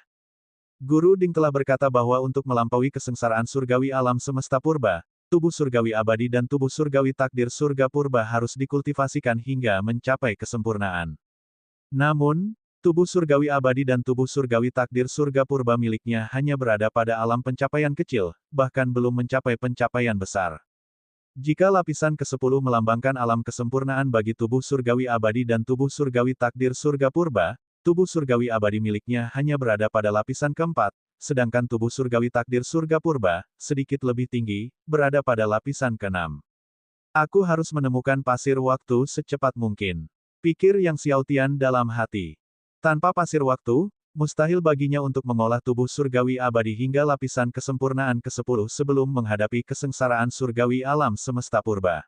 Guru Ding telah berkata bahwa untuk melampaui kesengsaraan surgawi alam semesta purba, tubuh surgawi abadi dan tubuh surgawi takdir surga purba harus dikultivasikan hingga mencapai kesempurnaan. Namun, tubuh surgawi abadi dan tubuh surgawi takdir surga purba miliknya hanya berada pada alam pencapaian kecil, bahkan belum mencapai pencapaian besar. Jika lapisan ke-10 melambangkan alam kesempurnaan bagi tubuh surgawi abadi dan tubuh surgawi takdir surga purba, tubuh surgawi abadi miliknya hanya berada pada lapisan ke-4, sedangkan tubuh surgawi takdir surga purba, sedikit lebih tinggi, berada pada lapisan ke-6. Aku harus menemukan pasir waktu secepat mungkin, pikir Yang Xiaotian dalam hati. Tanpa pasir waktu, mustahil baginya untuk mengolah tubuh surgawi abadi hingga lapisan kesempurnaan ke-10 sebelum menghadapi kesengsaraan surgawi alam semesta purba.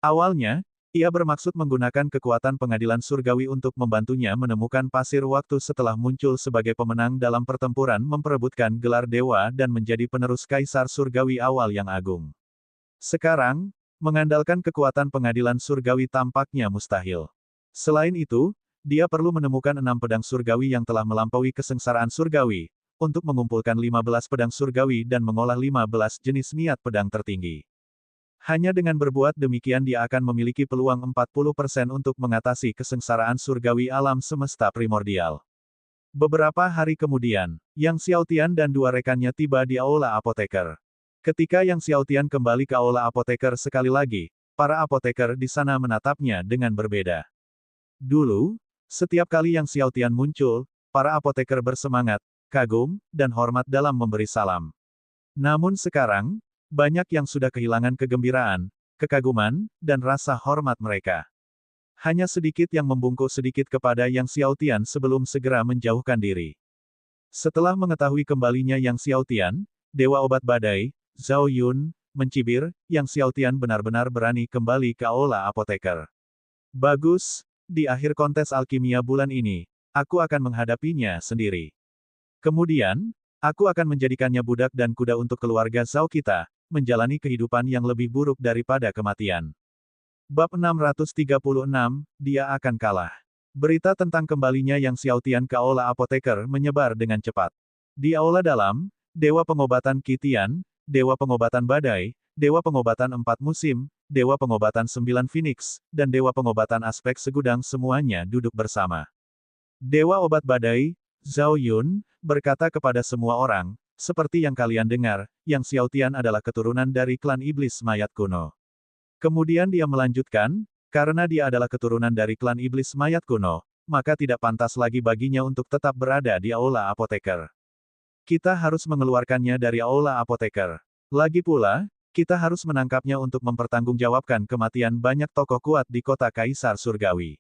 Awalnya, ia bermaksud menggunakan kekuatan pengadilan surgawi untuk membantunya menemukan pasir waktu setelah muncul sebagai pemenang dalam pertempuran memperebutkan gelar dewa dan menjadi penerus kaisar surgawi awal yang agung. Sekarang, mengandalkan kekuatan pengadilan surgawi tampaknya mustahil. Selain itu, dia perlu menemukan 6 pedang surgawi yang telah melampaui kesengsaraan surgawi, untuk mengumpulkan 15 pedang surgawi dan mengolah 15 jenis niat pedang tertinggi. Hanya dengan berbuat demikian dia akan memiliki peluang 40% untuk mengatasi kesengsaraan surgawi alam semesta primordial. Beberapa hari kemudian, Yang Xiaotian dan 2 rekannya tiba di aula apoteker. Ketika Yang Xiaotian kembali ke aula apoteker sekali lagi, para apoteker di sana menatapnya dengan berbeda. Dulu, setiap kali Yang Xiaotian muncul, para apoteker bersemangat, kagum, dan hormat dalam memberi salam. Namun sekarang, banyak yang sudah kehilangan kegembiraan, kekaguman, dan rasa hormat mereka. Hanya sedikit yang membungkuk sedikit kepada Yang Xiaotian sebelum segera menjauhkan diri. Setelah mengetahui kembalinya Yang Xiaotian, Dewa Obat Badai, Zhao Yun, mencibir, Yang Xiaotian benar-benar berani kembali ke aula apoteker. Bagus. Di akhir kontes alkimia bulan ini, aku akan menghadapinya sendiri. Kemudian, aku akan menjadikannya budak dan kuda untuk keluarga Zhao kita, menjalani kehidupan yang lebih buruk daripada kematian. Bab 636, dia akan kalah. Berita tentang kembalinya Yang Xiaotian ke aula apoteker menyebar dengan cepat. Di aula dalam, Dewa Pengobatan Qitian, Dewa Pengobatan Badai, Dewa Pengobatan 4 Musim, Dewa Pengobatan 9 Phoenix, dan Dewa Pengobatan Aspek Segudang semuanya duduk bersama. Dewa Obat Badai, Zhao Yun, berkata kepada semua orang, seperti yang kalian dengar, Yang Xiaotian adalah keturunan dari klan iblis mayat kuno. Kemudian dia melanjutkan, karena dia adalah keturunan dari klan iblis mayat kuno, maka tidak pantas lagi baginya untuk tetap berada di aula apoteker. Kita harus mengeluarkannya dari aula apoteker. Lagi pula, kita harus menangkapnya untuk mempertanggungjawabkan kematian banyak tokoh kuat di kota Kaisar Surgawi.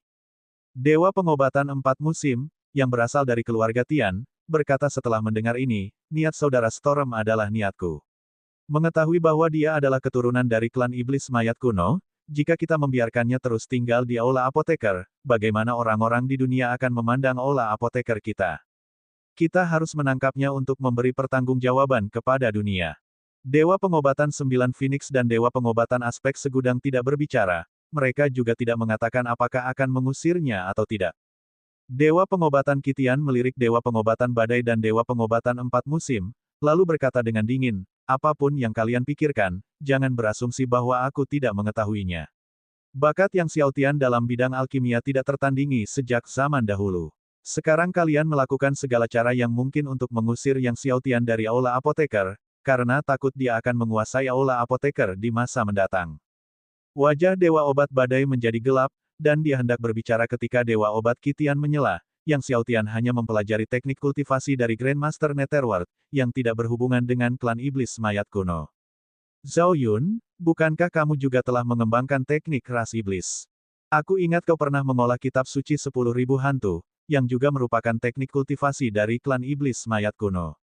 Dewa Pengobatan 4 Musim, yang berasal dari keluarga Tian, berkata setelah mendengar ini, niat saudara Storm adalah niatku. Mengetahui bahwa dia adalah keturunan dari klan iblis mayat kuno, jika kita membiarkannya terus tinggal di aula apoteker, bagaimana orang-orang di dunia akan memandang aula apoteker kita? Kita harus menangkapnya untuk memberi pertanggungjawaban kepada dunia. Dewa Pengobatan 9 Phoenix dan Dewa Pengobatan Aspek Segudang tidak berbicara, mereka juga tidak mengatakan apakah akan mengusirnya atau tidak. Dewa Pengobatan Qitian melirik Dewa Pengobatan Badai dan Dewa Pengobatan 4 Musim, lalu berkata dengan dingin, apapun yang kalian pikirkan, jangan berasumsi bahwa aku tidak mengetahuinya. Bakat Yang Xiaotian dalam bidang alkimia tidak tertandingi sejak zaman dahulu. Sekarang kalian melakukan segala cara yang mungkin untuk mengusir Yang Xiaotian dari aula apoteker, karena takut dia akan menguasai aula apoteker di masa mendatang. Wajah Dewa Obat Badai menjadi gelap, dan dia hendak berbicara ketika Dewa Obat Qitian menyela, Yang Xiaotian hanya mempelajari teknik kultivasi dari Grandmaster Netherworld, yang tidak berhubungan dengan klan iblis mayat kuno. Zhao Yun, bukankah kamu juga telah mengembangkan teknik ras iblis? Aku ingat kau pernah mengolah kitab suci 10.000 hantu, yang juga merupakan teknik kultivasi dari klan iblis mayat kuno.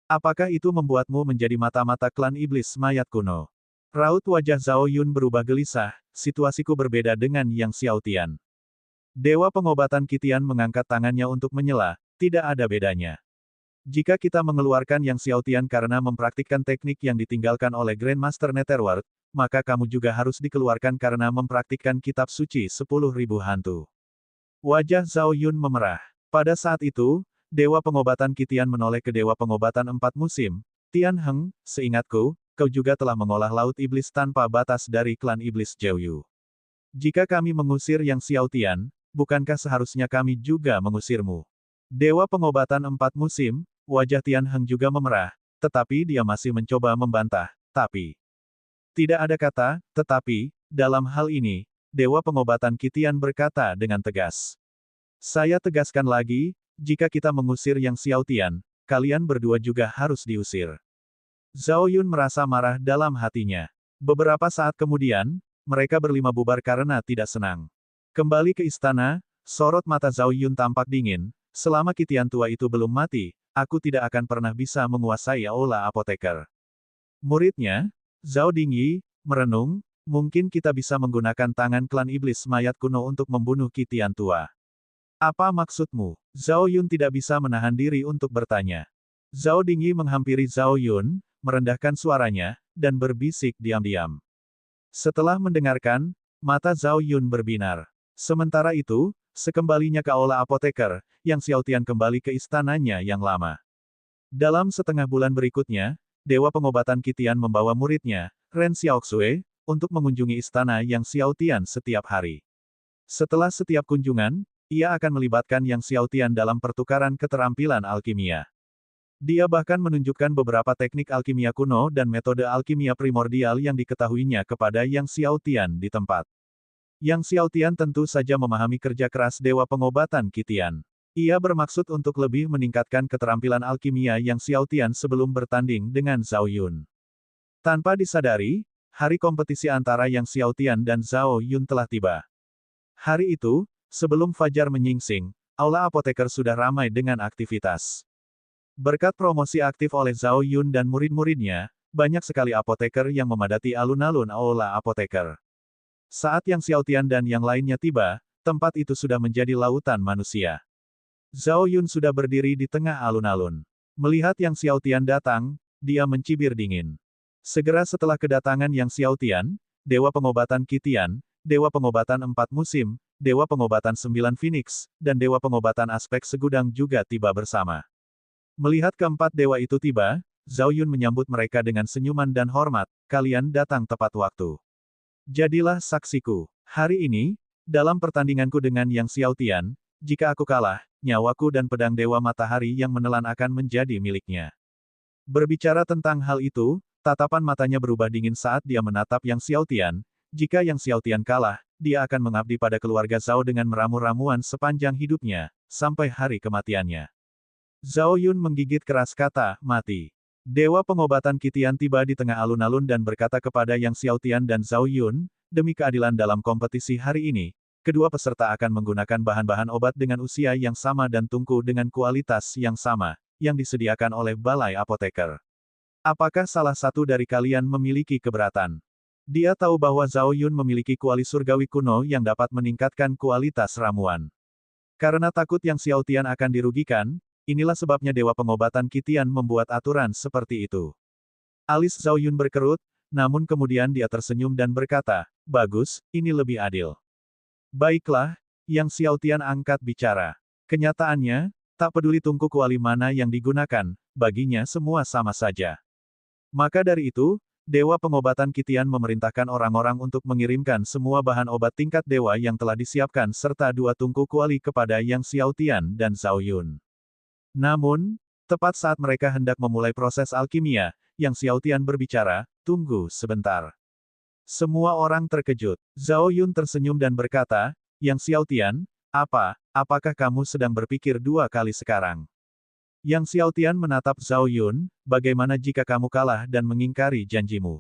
Apakah itu membuatmu menjadi mata-mata klan iblis mayat kuno? Raut wajah Zhao Yun berubah gelisah, situasiku berbeda dengan Yang Xiaotian. Dewa pengobatan Qitian mengangkat tangannya untuk menyela, tidak ada bedanya. Jika kita mengeluarkan Yang Xiaotian karena mempraktikkan teknik yang ditinggalkan oleh Grandmaster Netherworld, maka kamu juga harus dikeluarkan karena mempraktikkan kitab suci 10.000 hantu. Wajah Zhao Yun memerah. Pada saat itu, Dewa pengobatan Qitian menoleh ke Dewa pengobatan 4 musim, Tian Heng, seingatku, kau juga telah mengolah laut iblis tanpa batas dari klan iblis Jiaoyu. Jika kami mengusir Yang Xiaotian, bukankah seharusnya kami juga mengusirmu? Dewa pengobatan 4 musim, wajah Tian Heng juga memerah, tetapi dia masih mencoba membantah, tapi. Tidak ada kata, tetapi, dalam hal ini, Dewa pengobatan Qitian berkata dengan tegas. Saya tegaskan lagi, jika kita mengusir Yang Xiaotian, kalian berdua juga harus diusir. Zhao Yun merasa marah dalam hatinya. Beberapa saat kemudian, mereka berlima bubar karena tidak senang. Kembali ke istana, sorot mata Zhao Yun tampak dingin, selama Qitian tua itu belum mati, aku tidak akan pernah bisa menguasai Aula Apoteker. Muridnya, Zhao Dingyi, merenung, mungkin kita bisa menggunakan tangan klan iblis mayat kuno untuk membunuh Qitian tua. Apa maksudmu? Zhao Yun tidak bisa menahan diri untuk bertanya. Zhao Dingyi menghampiri Zhao Yun, merendahkan suaranya, dan berbisik diam-diam. Setelah mendengarkan, mata Zhao Yun berbinar. Sementara itu, sekembalinya ke Aula Apoteker, Yang Xiaotian kembali ke istananya yang lama. Dalam setengah bulan berikutnya, Dewa Pengobatan Qitian membawa muridnya, Ren Xiaoxue, untuk mengunjungi istana Yang Xiaotian setiap hari. Setelah setiap kunjungan, ia akan melibatkan Yang Xiaotian dalam pertukaran keterampilan alkimia. Dia bahkan menunjukkan beberapa teknik alkimia kuno dan metode alkimia primordial yang diketahuinya kepada Yang Xiaotian di tempat. Yang Xiaotian tentu saja memahami kerja keras Dewa Pengobatan Qitian. Ia bermaksud untuk lebih meningkatkan keterampilan alkimia Yang Xiaotian sebelum bertanding dengan Zhao Yun. Tanpa disadari, hari kompetisi antara Yang Xiaotian dan Zhao Yun telah tiba. Hari itu, sebelum fajar menyingsing, Aula Apoteker sudah ramai dengan aktivitas. Berkat promosi aktif oleh Zhao Yun dan murid-muridnya, banyak sekali apoteker yang memadati alun-alun Aula Apoteker. Saat Yang Xiaotian dan yang lainnya tiba, tempat itu sudah menjadi lautan manusia. Zhao Yun sudah berdiri di tengah alun-alun. Melihat Yang Xiaotian datang, dia mencibir dingin. Segera setelah kedatangan Yang Xiaotian, Dewa Pengobatan Qitian, Dewa Pengobatan 4 musim, Dewa Pengobatan 9 Phoenix, dan Dewa Pengobatan Aspek Segudang juga tiba bersama. Melihat keempat dewa itu tiba, Zhao Yun menyambut mereka dengan senyuman dan hormat, kalian datang tepat waktu. Jadilah saksiku. Hari ini, dalam pertandinganku dengan Yang Xiaotian, jika aku kalah, nyawaku dan pedang Dewa Matahari yang menelan akan menjadi miliknya. Berbicara tentang hal itu, tatapan matanya berubah dingin saat dia menatap Yang Xiaotian. Jika Yang Xiaotian kalah, dia akan mengabdi pada keluarga Zhao dengan meramu-ramuan sepanjang hidupnya, sampai hari kematiannya. Zhao Yun menggigit keras kata, mati. Dewa Pengobatan Qitian tiba di tengah alun-alun dan berkata kepada Yang Xiaotian dan Zhao Yun, demi keadilan dalam kompetisi hari ini, kedua peserta akan menggunakan bahan-bahan obat dengan usia yang sama dan tungku dengan kualitas yang sama, yang disediakan oleh Balai Apoteker. Apakah salah satu dari kalian memiliki keberatan? Dia tahu bahwa Zhao Yun memiliki kuali surgawi kuno yang dapat meningkatkan kualitas ramuan. Karena takut Yang Xiaotian akan dirugikan, inilah sebabnya Dewa Pengobatan Qitian membuat aturan seperti itu. Alis Zhao Yun berkerut, namun kemudian dia tersenyum dan berkata, bagus, ini lebih adil. Baiklah, Yang Xiaotian angkat bicara. Kenyataannya, tak peduli tungku kuali mana yang digunakan, baginya semua sama saja. Maka dari itu, Dewa Pengobatan Qitian memerintahkan orang-orang untuk mengirimkan semua bahan obat tingkat dewa yang telah disiapkan serta 2 tungku kuali kepada Yang Xiaotian dan Zhao Yun. Namun, tepat saat mereka hendak memulai proses alkimia, Yang Xiaotian berbicara, tunggu sebentar. Semua orang terkejut. Zhao Yun tersenyum dan berkata, Yang Xiaotian, Apakah kamu sedang berpikir dua kali sekarang? Yang Xiaotian menatap Zhao Yun, bagaimana jika kamu kalah dan mengingkari janjimu?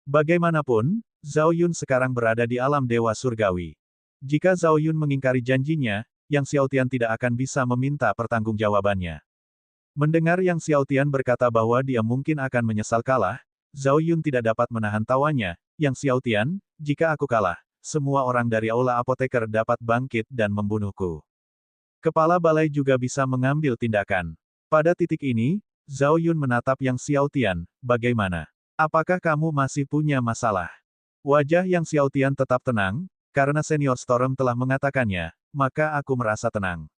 Bagaimanapun, Zhao Yun sekarang berada di alam Dewa Surgawi. Jika Zhao Yun mengingkari janjinya, Yang Xiaotian tidak akan bisa meminta pertanggungjawabannya. Mendengar Yang Xiaotian berkata bahwa dia mungkin akan menyesal kalah, Zhao Yun tidak dapat menahan tawanya. Yang Xiaotian, jika aku kalah, semua orang dari Aula Apoteker dapat bangkit dan membunuhku. Kepala balai juga bisa mengambil tindakan. Pada titik ini, Zhao Yun menatap Yang Xiaotian, bagaimana? Apakah kamu masih punya masalah? Wajah Yang Xiaotian tetap tenang, karena Senior Storm telah mengatakannya, maka aku merasa tenang.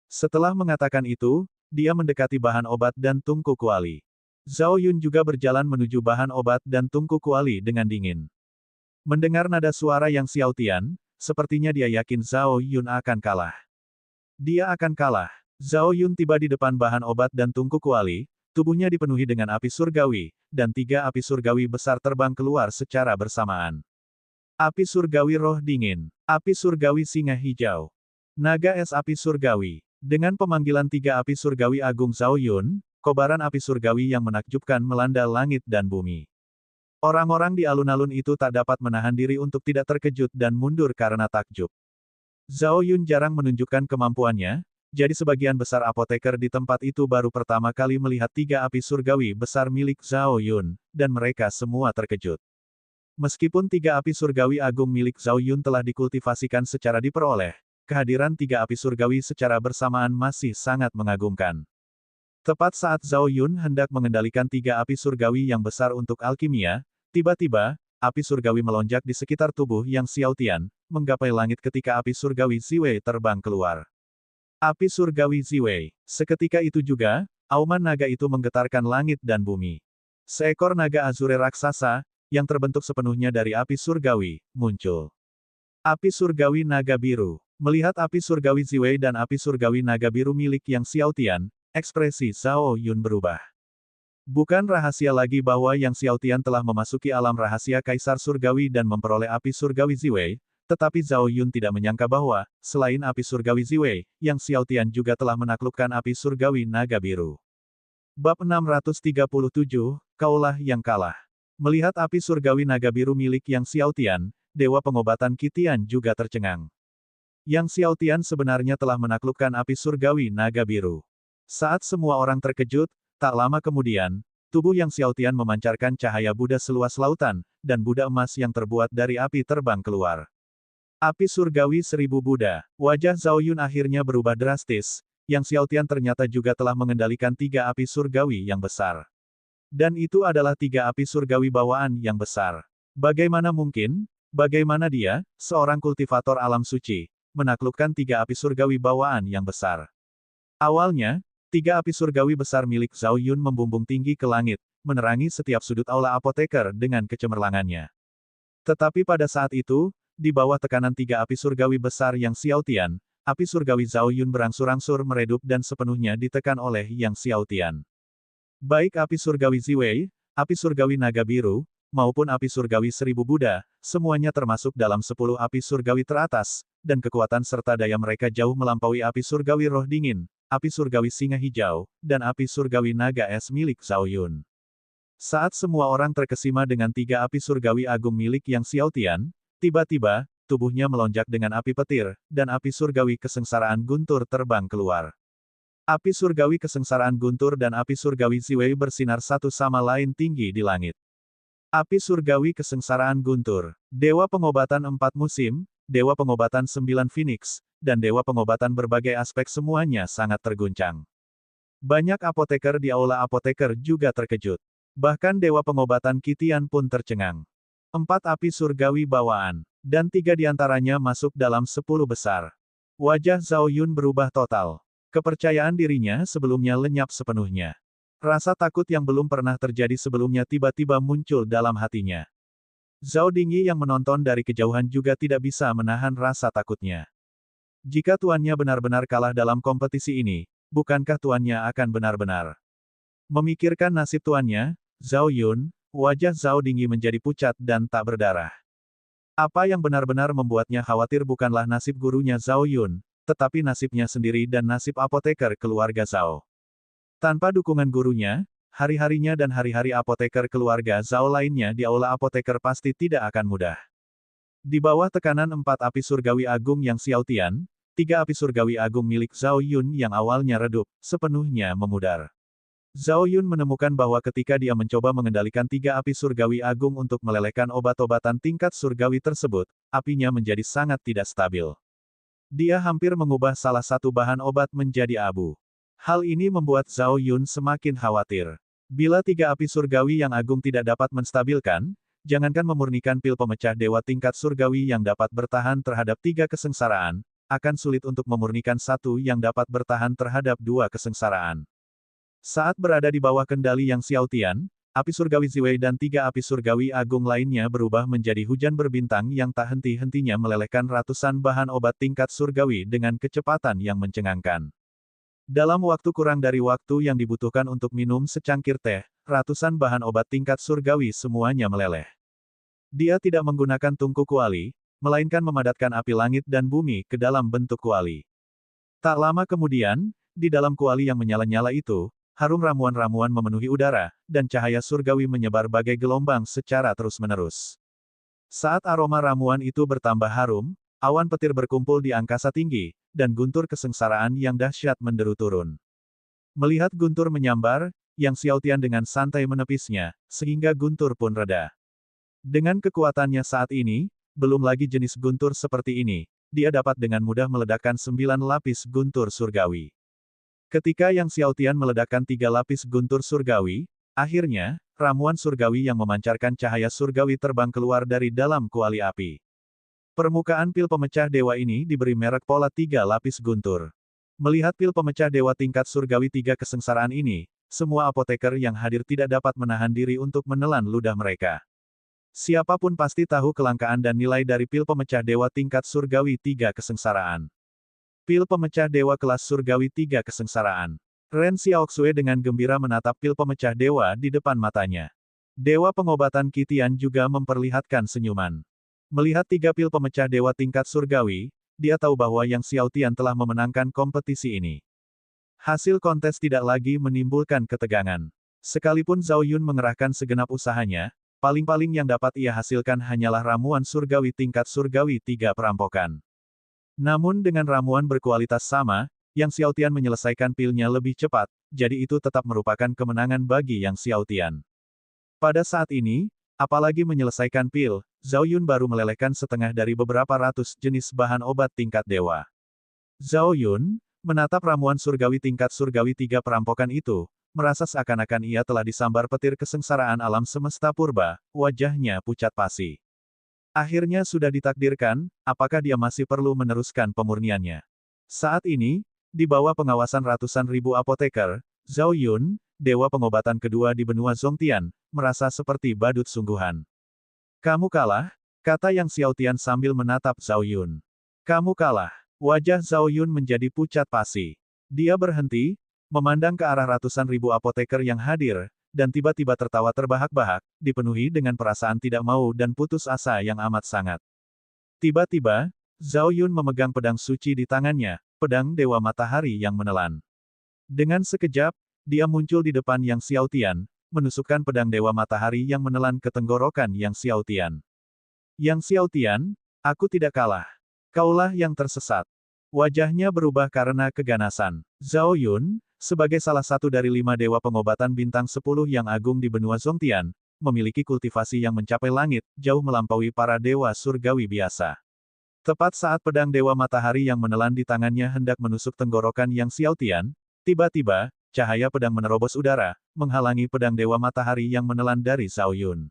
Setelah mengatakan itu, dia mendekati bahan obat dan tungku kuali. Zhao Yun juga berjalan menuju bahan obat dan tungku kuali dengan dingin. Mendengar nada suara Yang Xiaotian, sepertinya dia yakin Zhao Yun akan kalah. Dia akan kalah. Zhao Yun tiba di depan bahan obat dan tungku kuali, tubuhnya dipenuhi dengan api surgawi, dan 3 api surgawi besar terbang keluar secara bersamaan. Api surgawi roh dingin, api surgawi singa hijau, naga es api surgawi. Dengan pemanggilan 3 api surgawi agung Zhao Yun, kobaran api surgawi yang menakjubkan melanda langit dan bumi. Orang-orang di alun-alun itu tak dapat menahan diri untuk tidak terkejut dan mundur karena takjub. Zhao Yun jarang menunjukkan kemampuannya, jadi sebagian besar apoteker di tempat itu baru pertama kali melihat 3 api surgawi besar milik Zhao Yun, dan mereka semua terkejut. Meskipun 3 api surgawi agung milik Zhao Yun telah dikultivasikan secara diperoleh, kehadiran 3 api surgawi secara bersamaan masih sangat mengagumkan. Tepat saat Zhao Yun hendak mengendalikan 3 api surgawi yang besar untuk alkimia, tiba-tiba, api surgawi melonjak di sekitar tubuh Yang Xiaotian, menggapai langit ketika api surgawi Ziwei terbang keluar. Api surgawi Ziwei. Seketika itu juga, auman naga itu menggetarkan langit dan bumi. Seekor naga azure raksasa, yang terbentuk sepenuhnya dari api surgawi, muncul. Api surgawi naga biru. Melihat api surgawi Ziwei dan api surgawi naga biru milik Yang Xiaotian, ekspresi Zhao Yun berubah. Bukan rahasia lagi bahwa Yang Xiaotian telah memasuki alam rahasia Kaisar Surgawi dan memperoleh api surgawi Ziwei, tetapi Zhao Yun tidak menyangka bahwa, selain api surgawi Ziwei, Yang Xiaotian juga telah menaklukkan api surgawi naga biru. Bab 637, Kaulah yang kalah. Melihat api surgawi naga biru milik Yang Xiaotian, Dewa Pengobatan Qitian juga tercengang. Yang Xiaotian sebenarnya telah menaklukkan api surgawi naga biru. Saat semua orang terkejut, tak lama kemudian, tubuh Yang Xiaotian memancarkan cahaya Buddha seluas lautan, dan Buddha emas yang terbuat dari api terbang keluar. Api surgawi 1000 Buddha. Wajah Zhao Yun akhirnya berubah drastis. Yang Xiaotian ternyata juga telah mengendalikan 3 api surgawi yang besar. Dan itu adalah 3 api surgawi bawaan yang besar. Bagaimana mungkin? Bagaimana dia, seorang kultivator alam suci, menaklukkan 3 api surgawi bawaan yang besar? Awalnya, 3 api surgawi besar milik Zhao Yun membumbung tinggi ke langit, menerangi setiap sudut aula apoteker dengan kecemerlangannya. Tetapi pada saat itu, di bawah tekanan 3 api surgawi besar Yang Xiaotian, api surgawi Zhao Yun berangsur-angsur meredup dan sepenuhnya ditekan oleh Yang Xiaotian. Baik api surgawi Ziwei, api surgawi naga biru, maupun api surgawi 1000 Buddha, semuanya termasuk dalam 10 api surgawi teratas, dan kekuatan serta daya mereka jauh melampaui api surgawi roh dingin, api surgawi singa hijau, dan api surgawi naga es milik Zhao Yun. Saat semua orang terkesima dengan 3 api surgawi agung milik Yang Xiaotian, tiba-tiba, tubuhnya melonjak dengan api petir, dan api surgawi kesengsaraan guntur terbang keluar. Api surgawi kesengsaraan guntur dan api surgawi Ziwei bersinar satu sama lain tinggi di langit. Api surgawi kesengsaraan guntur, Dewa Pengobatan 4 musim, Dewa Pengobatan 9 Phoenix, dan Dewa Pengobatan berbagai aspek semuanya sangat terguncang. Banyak apoteker di aula apoteker juga terkejut. Bahkan Dewa Pengobatan Qitian pun tercengang. 4 api surgawi bawaan, dan 3 diantaranya masuk dalam 10 besar. Wajah Zhao Yun berubah total. Kepercayaan dirinya sebelumnya lenyap sepenuhnya. Rasa takut yang belum pernah terjadi sebelumnya tiba-tiba muncul dalam hatinya. Zhao Dingyi yang menonton dari kejauhan juga tidak bisa menahan rasa takutnya. Jika tuannya benar-benar kalah dalam kompetisi ini, bukankah tuannya akan benar-benar memikirkan nasib tuannya? Zhao Yun, wajah Zhao Dingyi menjadi pucat dan tak berdarah. Apa yang benar-benar membuatnya khawatir bukanlah nasib gurunya Zhao Yun, tetapi nasibnya sendiri dan nasib apoteker keluarga Zhao. Tanpa dukungan gurunya, hari-harinya dan hari-hari apoteker keluarga Zhao lainnya di aula apoteker pasti tidak akan mudah. Di bawah tekanan 4 api surgawi agung yang Xiao Tian, 3 api surgawi agung milik Zhao Yun yang awalnya redup, sepenuhnya memudar. Zhao Yun menemukan bahwa ketika dia mencoba mengendalikan 3 api surgawi agung untuk melelehkan obat-obatan tingkat surgawi tersebut, apinya menjadi sangat tidak stabil. Dia hampir mengubah salah satu bahan obat menjadi abu. Hal ini membuat Zhao Yun semakin khawatir. Bila 3 api surgawi yang agung tidak dapat menstabilkan, jangankan memurnikan pil pemecah dewa tingkat surgawi yang dapat bertahan terhadap 3 kesengsaraan, akan sulit untuk memurnikan satu yang dapat bertahan terhadap 2 kesengsaraan. Saat berada di bawah kendali yang Xiao Tian, api surgawi Ziwei dan 3 api surgawi agung lainnya berubah menjadi hujan berbintang yang tak henti-hentinya melelehkan ratusan bahan obat tingkat surgawi dengan kecepatan yang mencengangkan. Dalam waktu kurang dari waktu yang dibutuhkan untuk minum secangkir teh, ratusan bahan obat tingkat surgawi semuanya meleleh. Dia tidak menggunakan tungku kuali, melainkan memadatkan api langit dan bumi ke dalam bentuk kuali. Tak lama kemudian, di dalam kuali yang menyala-nyala itu, harum ramuan-ramuan memenuhi udara, dan cahaya surgawi menyebar bagai gelombang secara terus-menerus. Saat aroma ramuan itu bertambah harum, awan petir berkumpul di angkasa tinggi, dan guntur kesengsaraan yang dahsyat menderu turun. Melihat guntur menyambar, Yang Xiao Tian dengan santai menepisnya, sehingga guntur pun reda. Dengan kekuatannya saat ini, belum lagi jenis guntur seperti ini, dia dapat dengan mudah meledakkan 9 lapis guntur surgawi. Ketika Yang Xiao Tian meledakkan 3 lapis guntur surgawi, akhirnya, ramuan surgawi yang memancarkan cahaya surgawi terbang keluar dari dalam kuali api. Permukaan pil pemecah dewa ini diberi merek pola 3 lapis guntur. Melihat pil pemecah dewa tingkat surgawi 3 kesengsaraan ini, semua apoteker yang hadir tidak dapat menahan diri untuk menelan ludah mereka. Siapapun pasti tahu kelangkaan dan nilai dari pil pemecah dewa tingkat surgawi 3 kesengsaraan. Pil pemecah dewa kelas surgawi 3 kesengsaraan. Ren Xiaoxue dengan gembira menatap pil pemecah dewa di depan matanya. Dewa pengobatan Qitian juga memperlihatkan senyuman. Melihat 3 pil pemecah dewa tingkat surgawi, dia tahu bahwa Yang Xiao Tian telah memenangkan kompetisi ini. Hasil kontes tidak lagi menimbulkan ketegangan. Sekalipun Zhao Yun mengerahkan segenap usahanya, paling-paling yang dapat ia hasilkan hanyalah ramuan surgawi tingkat surgawi 3 perampokan. Namun dengan ramuan berkualitas sama, Yang Xiao Tian menyelesaikan pilnya lebih cepat, jadi itu tetap merupakan kemenangan bagi Yang Xiao Tian. Pada saat ini, apalagi menyelesaikan pil, Zhao Yun baru melelehkan setengah dari beberapa ratus jenis bahan obat tingkat dewa. Zhao Yun, menatap ramuan surgawi tingkat surgawi 3 perampokan itu, merasa seakan-akan ia telah disambar petir kesengsaraan alam semesta purba, wajahnya pucat pasi. Akhirnya sudah ditakdirkan, apakah dia masih perlu meneruskan pemurniannya? Saat ini, di bawah pengawasan ratusan ribu apoteker, Zhao Yun, dewa pengobatan kedua di benua Zongtian, merasa seperti badut sungguhan. Kamu kalah, kata Yang Xiao Tian sambil menatap Zhao Yun. Kamu kalah. Wajah Zhao Yun menjadi pucat pasi. Dia berhenti, memandang ke arah ratusan ribu apoteker yang hadir, dan tiba-tiba tertawa terbahak-bahak, dipenuhi dengan perasaan tidak mau dan putus asa yang amat sangat. Tiba-tiba, Zhao Yun memegang pedang suci di tangannya, pedang Dewa Matahari yang menelan. Dengan sekejap, dia muncul di depan Yang Xiao Tian, menusukkan pedang Dewa Matahari yang menelan ke tenggorokan Yang Xiao Tian. Yang Xiao Tian, aku tidak kalah. Kaulah yang tersesat. Wajahnya berubah karena keganasan. Zhao Yun, sebagai salah satu dari 5 dewa pengobatan bintang 10 yang agung di benua Zongtian, memiliki kultivasi yang mencapai langit, jauh melampaui para dewa surgawi biasa. Tepat saat pedang Dewa Matahari yang menelan di tangannya hendak menusuk tenggorokan Yang Xiao Tian, tiba-tiba, cahaya pedang menerobos udara, menghalangi pedang Dewa Matahari yang menelan dari Zhao Yun.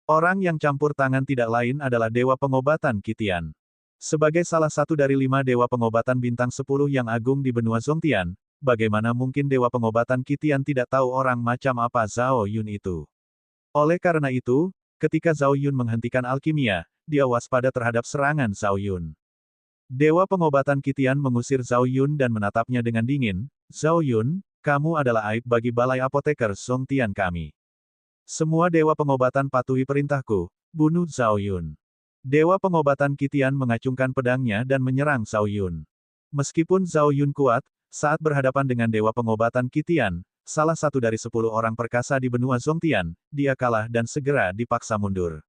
Orang yang campur tangan tidak lain adalah Dewa Pengobatan Qitian. Sebagai salah satu dari 5 dewa pengobatan bintang 10 yang agung di benua Zongtian, bagaimana mungkin Dewa Pengobatan Qitian tidak tahu orang macam apa Zhao Yun itu? Oleh karena itu, ketika Zhao Yun menghentikan alkimia, dia waspada terhadap serangan Zhao Yun. Dewa Pengobatan Qitian mengusir Zhao Yun dan menatapnya dengan dingin. Zhao Yun, kamu adalah aib bagi balai apoteker Zongtian kami. Semua dewa pengobatan patuhi perintahku, bunuh Zhao Yun. Dewa pengobatan Qitian mengacungkan pedangnya dan menyerang Zhao Yun. Meskipun Zhao Yun kuat, saat berhadapan dengan Dewa pengobatan Qitian, salah satu dari 10 orang perkasa di benua Zhongtian, dia kalah dan segera dipaksa mundur.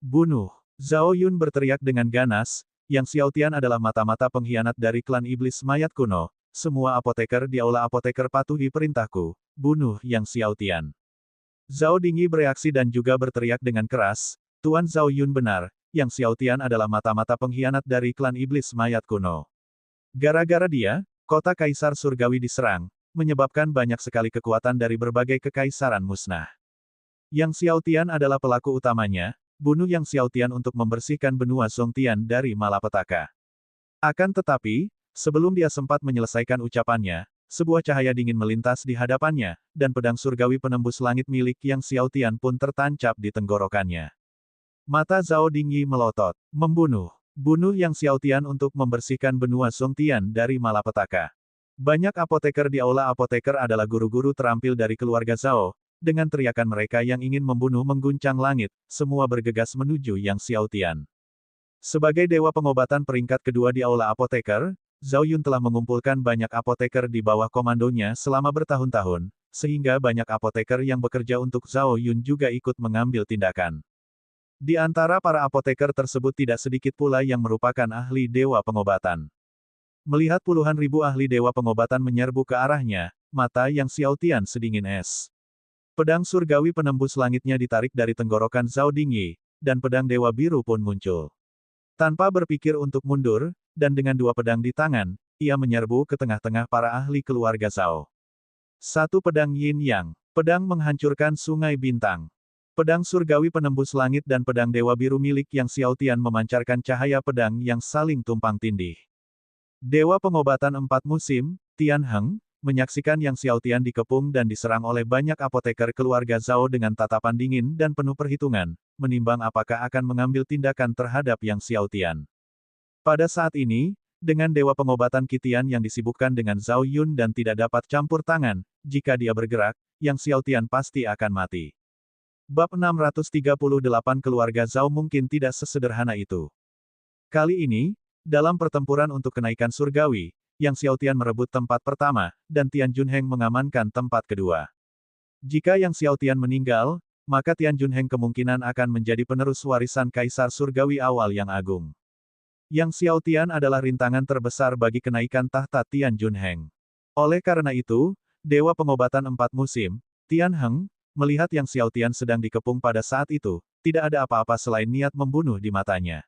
Bunuh! Zhao Yun berteriak dengan ganas, Yang Xiaotian adalah mata-mata pengkhianat dari klan iblis mayat kuno, semua apoteker di aula apoteker patuhi perintahku, bunuh Yang Xiaotian. Zhao Dingyi bereaksi dan juga berteriak dengan keras, Tuan Zhao Yun benar, Yang Xiaotian adalah mata-mata pengkhianat dari klan iblis mayat kuno. Gara-gara dia, kota Kaisar Surgawi diserang, menyebabkan banyak sekali kekuatan dari berbagai kekaisaran musnah. Yang Xiaotian adalah pelaku utamanya, bunuh Yang Xiaotian untuk membersihkan benua Zhongtian dari malapetaka. Akan tetapi, sebelum dia sempat menyelesaikan ucapannya, sebuah cahaya dingin melintas di hadapannya, dan pedang surgawi penembus langit milik Yang Xiaotian pun tertancap di tenggorokannya. Mata Zhao Dingyi melotot. Membunuh. Bunuh Yang Xiaotian untuk membersihkan benua Zhongtian dari malapetaka. Banyak apoteker di aula apoteker adalah guru-guru terampil dari keluarga Zhao. Dengan teriakan mereka yang ingin membunuh mengguncang langit, semua bergegas menuju Yang Xiaotian. Sebagai dewa pengobatan peringkat kedua di aula apoteker, Zhao Yun telah mengumpulkan banyak apoteker di bawah komandonya selama bertahun-tahun, sehingga banyak apoteker yang bekerja untuk Zhao Yun juga ikut mengambil tindakan. Di antara para apoteker tersebut tidak sedikit pula yang merupakan ahli dewa pengobatan. Melihat puluhan ribu ahli dewa pengobatan menyerbu ke arahnya, mata Yang Xiaotian sedingin es. Pedang surgawi penembus langitnya ditarik dari tenggorokan Zhao Dingyi, dan pedang dewa biru pun muncul. Tanpa berpikir untuk mundur, dan dengan dua pedang di tangan, ia menyerbu ke tengah-tengah para ahli keluarga Zhao. Satu pedang Yin Yang, pedang menghancurkan sungai bintang. Pedang surgawi penembus langit dan pedang dewa biru milik Yang Xiaotian memancarkan cahaya pedang yang saling tumpang tindih. Dewa pengobatan empat musim, Tian Heng, menyaksikan Yang Xiaotian dikepung dan diserang oleh banyak apoteker keluarga Zhao dengan tatapan dingin dan penuh perhitungan, menimbang apakah akan mengambil tindakan terhadap Yang Xiaotian. Pada saat ini, dengan dewa pengobatan Qitian yang disibukkan dengan Zhao Yun dan tidak dapat campur tangan, jika dia bergerak, Yang Xiaotian pasti akan mati. Bab 638 Keluarga Zhao mungkin tidak sesederhana itu. Kali ini, dalam pertempuran untuk kenaikan surgawi, Yang Xiaotian merebut tempat pertama, dan Tian Junheng mengamankan tempat kedua. Jika Yang Xiaotian meninggal, maka Tian Junheng kemungkinan akan menjadi penerus warisan Kaisar Surgawi awal yang agung. Yang Xiaotian adalah rintangan terbesar bagi kenaikan tahta Tian Junheng. Oleh karena itu, Dewa Pengobatan Empat Musim, Tian Heng, melihat Yang Xiaotian sedang dikepung pada saat itu, tidak ada apa-apa selain niat membunuh di matanya.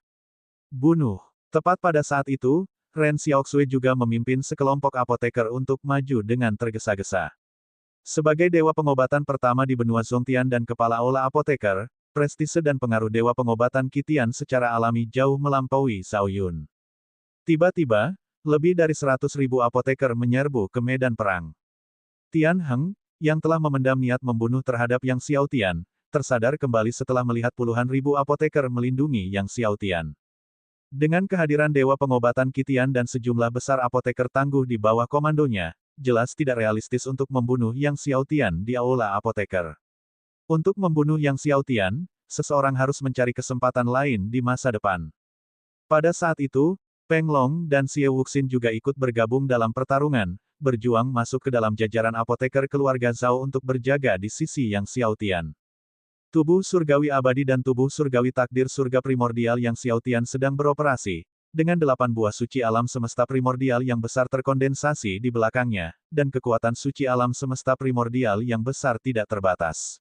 Bunuh. Tepat pada saat itu, Ren Xiaoxue juga memimpin sekelompok apoteker untuk maju dengan tergesa-gesa. Sebagai dewa pengobatan pertama di benua Zhongtian dan kepala aula apoteker, prestise dan pengaruh dewa pengobatan Qitian secara alami jauh melampaui Zhao Yun. Tiba-tiba, lebih dari 100.000 apoteker menyerbu ke medan perang. Tian Heng, yang telah memendam niat membunuh terhadap Yang Xiaotian, tersadar kembali setelah melihat puluhan ribu apoteker melindungi Yang Xiaotian. Dengan kehadiran Dewa Pengobatan Qitian dan sejumlah besar apoteker tangguh di bawah komandonya, jelas tidak realistis untuk membunuh Yang Xiaotian di aula apoteker. Untuk membunuh Yang Xiaotian, seseorang harus mencari kesempatan lain di masa depan. Pada saat itu, Peng Long dan Xie Wuxin juga ikut bergabung dalam pertarungan, berjuang masuk ke dalam jajaran apoteker keluarga Zhao untuk berjaga di sisi Yang Xiaotian. Tubuh surgawi abadi dan tubuh surgawi takdir surga primordial Yang Xiaotian sedang beroperasi, dengan 8 buah suci alam semesta primordial yang besar terkondensasi di belakangnya, dan kekuatan suci alam semesta primordial yang besar tidak terbatas.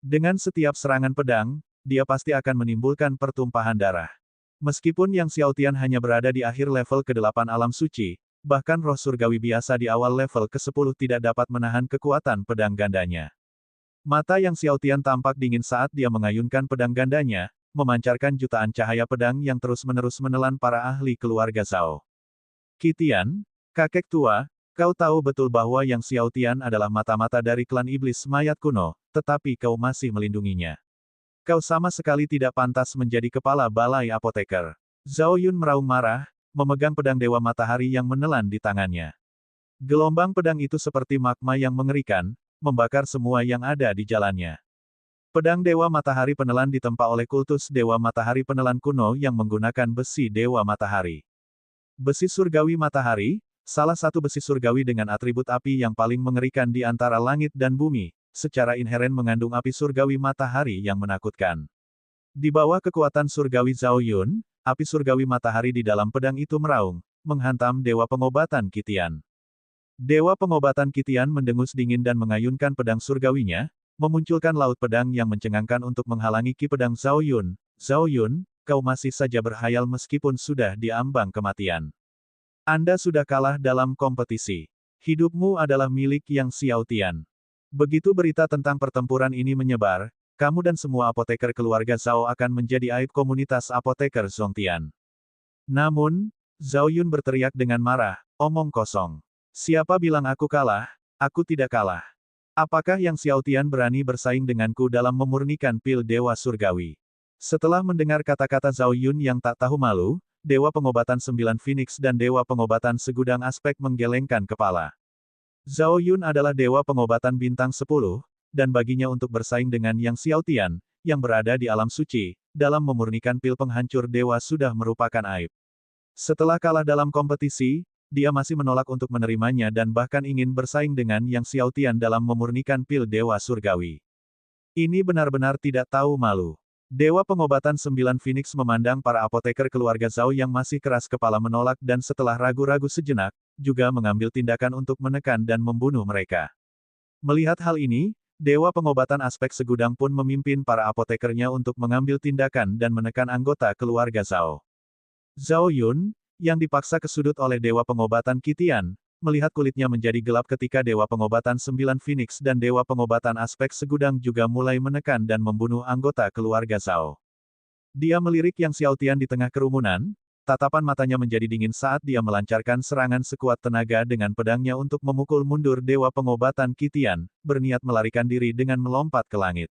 Dengan setiap serangan pedang, dia pasti akan menimbulkan pertumpahan darah. Meskipun Yang Xiaotian hanya berada di akhir level ke-8 alam suci, bahkan roh surgawi biasa di awal level ke-10 tidak dapat menahan kekuatan pedang gandanya. Mata Yang Xiaotian tampak dingin saat dia mengayunkan pedang gandanya, memancarkan jutaan cahaya pedang yang terus-menerus menelan para ahli keluarga Zhao. Qitian, kakek tua, kau tahu betul bahwa Yang Xiaotian adalah mata-mata dari klan iblis mayat kuno, tetapi kau masih melindunginya. Kau sama sekali tidak pantas menjadi kepala balai apoteker. Zhao Yun meraung marah, memegang pedang Dewa Matahari yang menelan di tangannya. Gelombang pedang itu seperti magma yang mengerikan, membakar semua yang ada di jalannya. Pedang Dewa Matahari Penelan ditempa oleh kultus Dewa Matahari Penelan kuno yang menggunakan besi Dewa Matahari. Besi Surgawi Matahari, salah satu besi surgawi dengan atribut api yang paling mengerikan di antara langit dan bumi, secara inheren mengandung api surgawi matahari yang menakutkan. Di bawah kekuatan surgawi Zhao Yun, api surgawi matahari di dalam pedang itu meraung, menghantam Dewa Pengobatan Kitian. Dewa Pengobatan Kitian mendengus dingin dan mengayunkan pedang surgawinya, memunculkan laut pedang yang mencengangkan untuk menghalangi ki pedang Zhao Yun. Zhao Yun, kau masih saja berhayal meskipun sudah diambang kematian. Anda sudah kalah dalam kompetisi. Hidupmu adalah milik Yang Xiao Tian. Begitu berita tentang pertempuran ini menyebar, kamu dan semua apoteker keluarga Zhao akan menjadi aib komunitas apoteker Zhongtian. Namun, Zhao Yun berteriak dengan marah, omong kosong. Siapa bilang aku kalah? Aku tidak kalah. Apakah Yang Xiao Tian berani bersaing denganku dalam memurnikan pil Dewa Surgawi? Setelah mendengar kata-kata Zhao Yun yang tak tahu malu, Dewa Pengobatan 9 Phoenix dan Dewa Pengobatan Segudang Aspek menggelengkan kepala. Zhao Yun adalah Dewa Pengobatan Bintang 10, dan baginya untuk bersaing dengan Yang Xiao Tian, yang berada di alam suci, dalam memurnikan pil penghancur dewa sudah merupakan aib. Setelah kalah dalam kompetisi, dia masih menolak untuk menerimanya dan bahkan ingin bersaing dengan Yang Xiao Tian dalam memurnikan pil Dewa Surgawi. Ini benar-benar tidak tahu malu. Dewa Pengobatan 9 Phoenix memandang para apoteker keluarga Zhao yang masih keras kepala menolak dan setelah ragu-ragu sejenak, juga mengambil tindakan untuk menekan dan membunuh mereka. Melihat hal ini, Dewa Pengobatan Aspek Segudang pun memimpin para apotekernya untuk mengambil tindakan dan menekan anggota keluarga Zhao. Zhao Yun, yang dipaksa ke sudut oleh Dewa Pengobatan Kitian, melihat kulitnya menjadi gelap ketika Dewa Pengobatan 9 Phoenix dan Dewa Pengobatan Aspek Segudang juga mulai menekan dan membunuh anggota keluarga Zhao. Dia melirik Yang Xiao Tian di tengah kerumunan, tatapan matanya menjadi dingin saat dia melancarkan serangan sekuat tenaga dengan pedangnya untuk memukul mundur Dewa Pengobatan Kitian, berniat melarikan diri dengan melompat ke langit.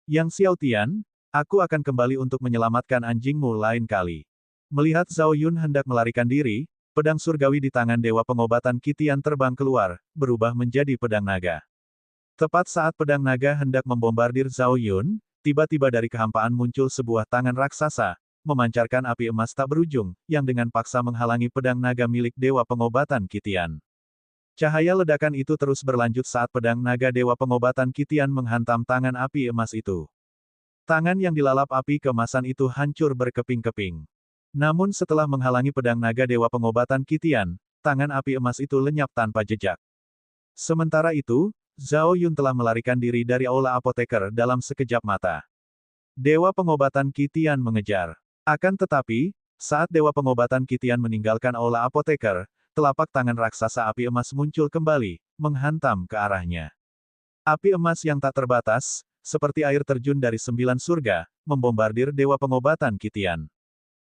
Yang Xiao Tian, aku akan kembali untuk menyelamatkan anjingmu lain kali. Melihat Zhao Yun hendak melarikan diri, pedang surgawi di tangan Dewa Pengobatan Kitian terbang keluar, berubah menjadi pedang naga. Tepat saat pedang naga hendak membombardir Zhao Yun, tiba-tiba dari kehampaan muncul sebuah tangan raksasa, memancarkan api emas tak berujung, yang dengan paksa menghalangi pedang naga milik Dewa Pengobatan Kitian. Cahaya ledakan itu terus berlanjut saat pedang naga Dewa Pengobatan Kitian menghantam tangan api emas itu. Tangan yang dilalap api keemasan itu hancur berkeping-keping. Namun setelah menghalangi pedang naga Dewa Pengobatan Kitian, tangan api emas itu lenyap tanpa jejak. Sementara itu, Zhao Yun telah melarikan diri dari aula apoteker dalam sekejap mata. Dewa Pengobatan Kitian mengejar. Akan tetapi, saat Dewa Pengobatan Kitian meninggalkan aula apoteker, telapak tangan raksasa api emas muncul kembali, menghantam ke arahnya. Api emas yang tak terbatas, seperti air terjun dari 9 surga, membombardir Dewa Pengobatan Kitian.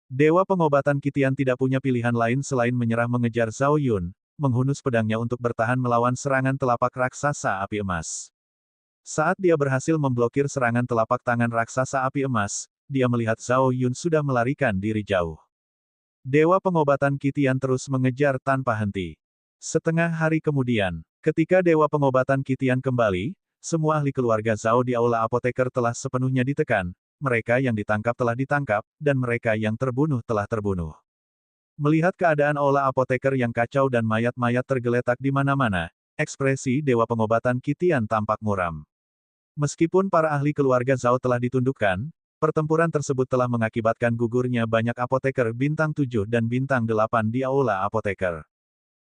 Dewa Pengobatan Kitian tidak punya pilihan lain selain menyerah mengejar Zhao Yun, menghunus pedangnya untuk bertahan melawan serangan telapak raksasa api emas. Saat dia berhasil memblokir serangan telapak tangan raksasa api emas, dia melihat Zhao Yun sudah melarikan diri jauh. Dewa Pengobatan Kitian terus mengejar tanpa henti. Setengah hari kemudian, ketika Dewa Pengobatan Kitian kembali, semua ahli keluarga Zhao di aula apoteker telah sepenuhnya ditekan. Mereka yang ditangkap telah ditangkap, dan mereka yang terbunuh telah terbunuh. Melihat keadaan aula apoteker yang kacau dan mayat-mayat tergeletak di mana-mana, ekspresi Dewa Pengobatan Kitian tampak muram. Meskipun para ahli keluarga Zhao telah ditundukkan, pertempuran tersebut telah mengakibatkan gugurnya banyak apoteker bintang 7 dan bintang 8 di aula apoteker.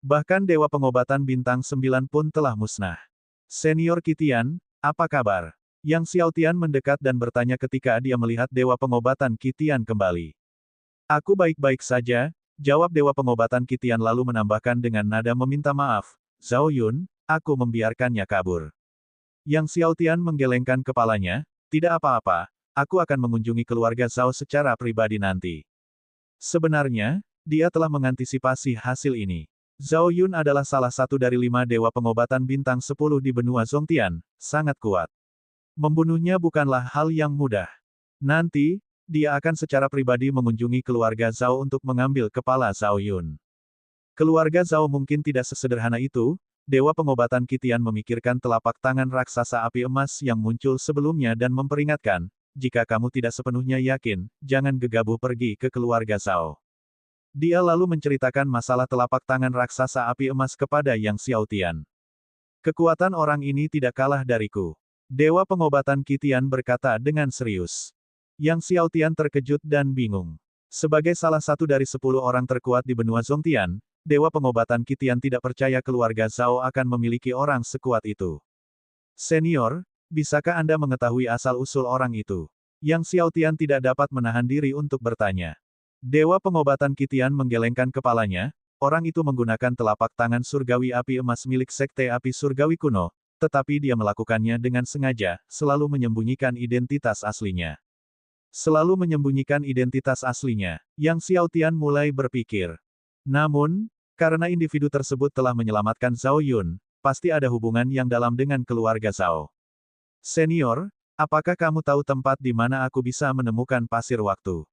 Bahkan Dewa Pengobatan bintang 9 pun telah musnah. Senior Kitian, apa kabar? Yang Xiao Tian mendekat dan bertanya ketika dia melihat Dewa Pengobatan Kitian kembali. Aku baik-baik saja, jawab Dewa Pengobatan Kitian lalu menambahkan dengan nada meminta maaf, Zhao Yun, aku membiarkannya kabur. Yang Xiao Tian menggelengkan kepalanya, tidak apa-apa, aku akan mengunjungi keluarga Zhao secara pribadi nanti. Sebenarnya, dia telah mengantisipasi hasil ini. Zhao Yun adalah salah satu dari 5 Dewa Pengobatan bintang 10 di benua Zhongtian, sangat kuat. Membunuhnya bukanlah hal yang mudah. Nanti, dia akan secara pribadi mengunjungi keluarga Zhao untuk mengambil kepala Zhao Yun. Keluarga Zhao mungkin tidak sesederhana itu, Dewa Pengobatan Kitian memikirkan telapak tangan raksasa api emas yang muncul sebelumnya dan memperingatkan, jika kamu tidak sepenuhnya yakin, jangan gegabah pergi ke keluarga Zhao. Dia lalu menceritakan masalah telapak tangan raksasa api emas kepada Yang Xiaotian. Kekuatan orang ini tidak kalah dariku. Dewa Pengobatan Kitian berkata dengan serius. Yang Xiaotian terkejut dan bingung. Sebagai salah satu dari 10 orang terkuat di benua Zongtian, Dewa Pengobatan Kitian tidak percaya keluarga Zhao akan memiliki orang sekuat itu. Senior, bisakah Anda mengetahui asal-usul orang itu? Yang Xiaotian tidak dapat menahan diri untuk bertanya. Dewa Pengobatan Kitian menggelengkan kepalanya, orang itu menggunakan telapak tangan surgawi api emas milik Sekte Api Surgawi kuno, tetapi dia melakukannya dengan sengaja, selalu menyembunyikan identitas aslinya. Selalu menyembunyikan identitas aslinya, Yang Xiaotian mulai berpikir. Namun, karena individu tersebut telah menyelamatkan Zhao Yun, pasti ada hubungan yang dalam dengan keluarga Zhao. Senior, apakah kamu tahu tempat di mana aku bisa menemukan pasir waktu?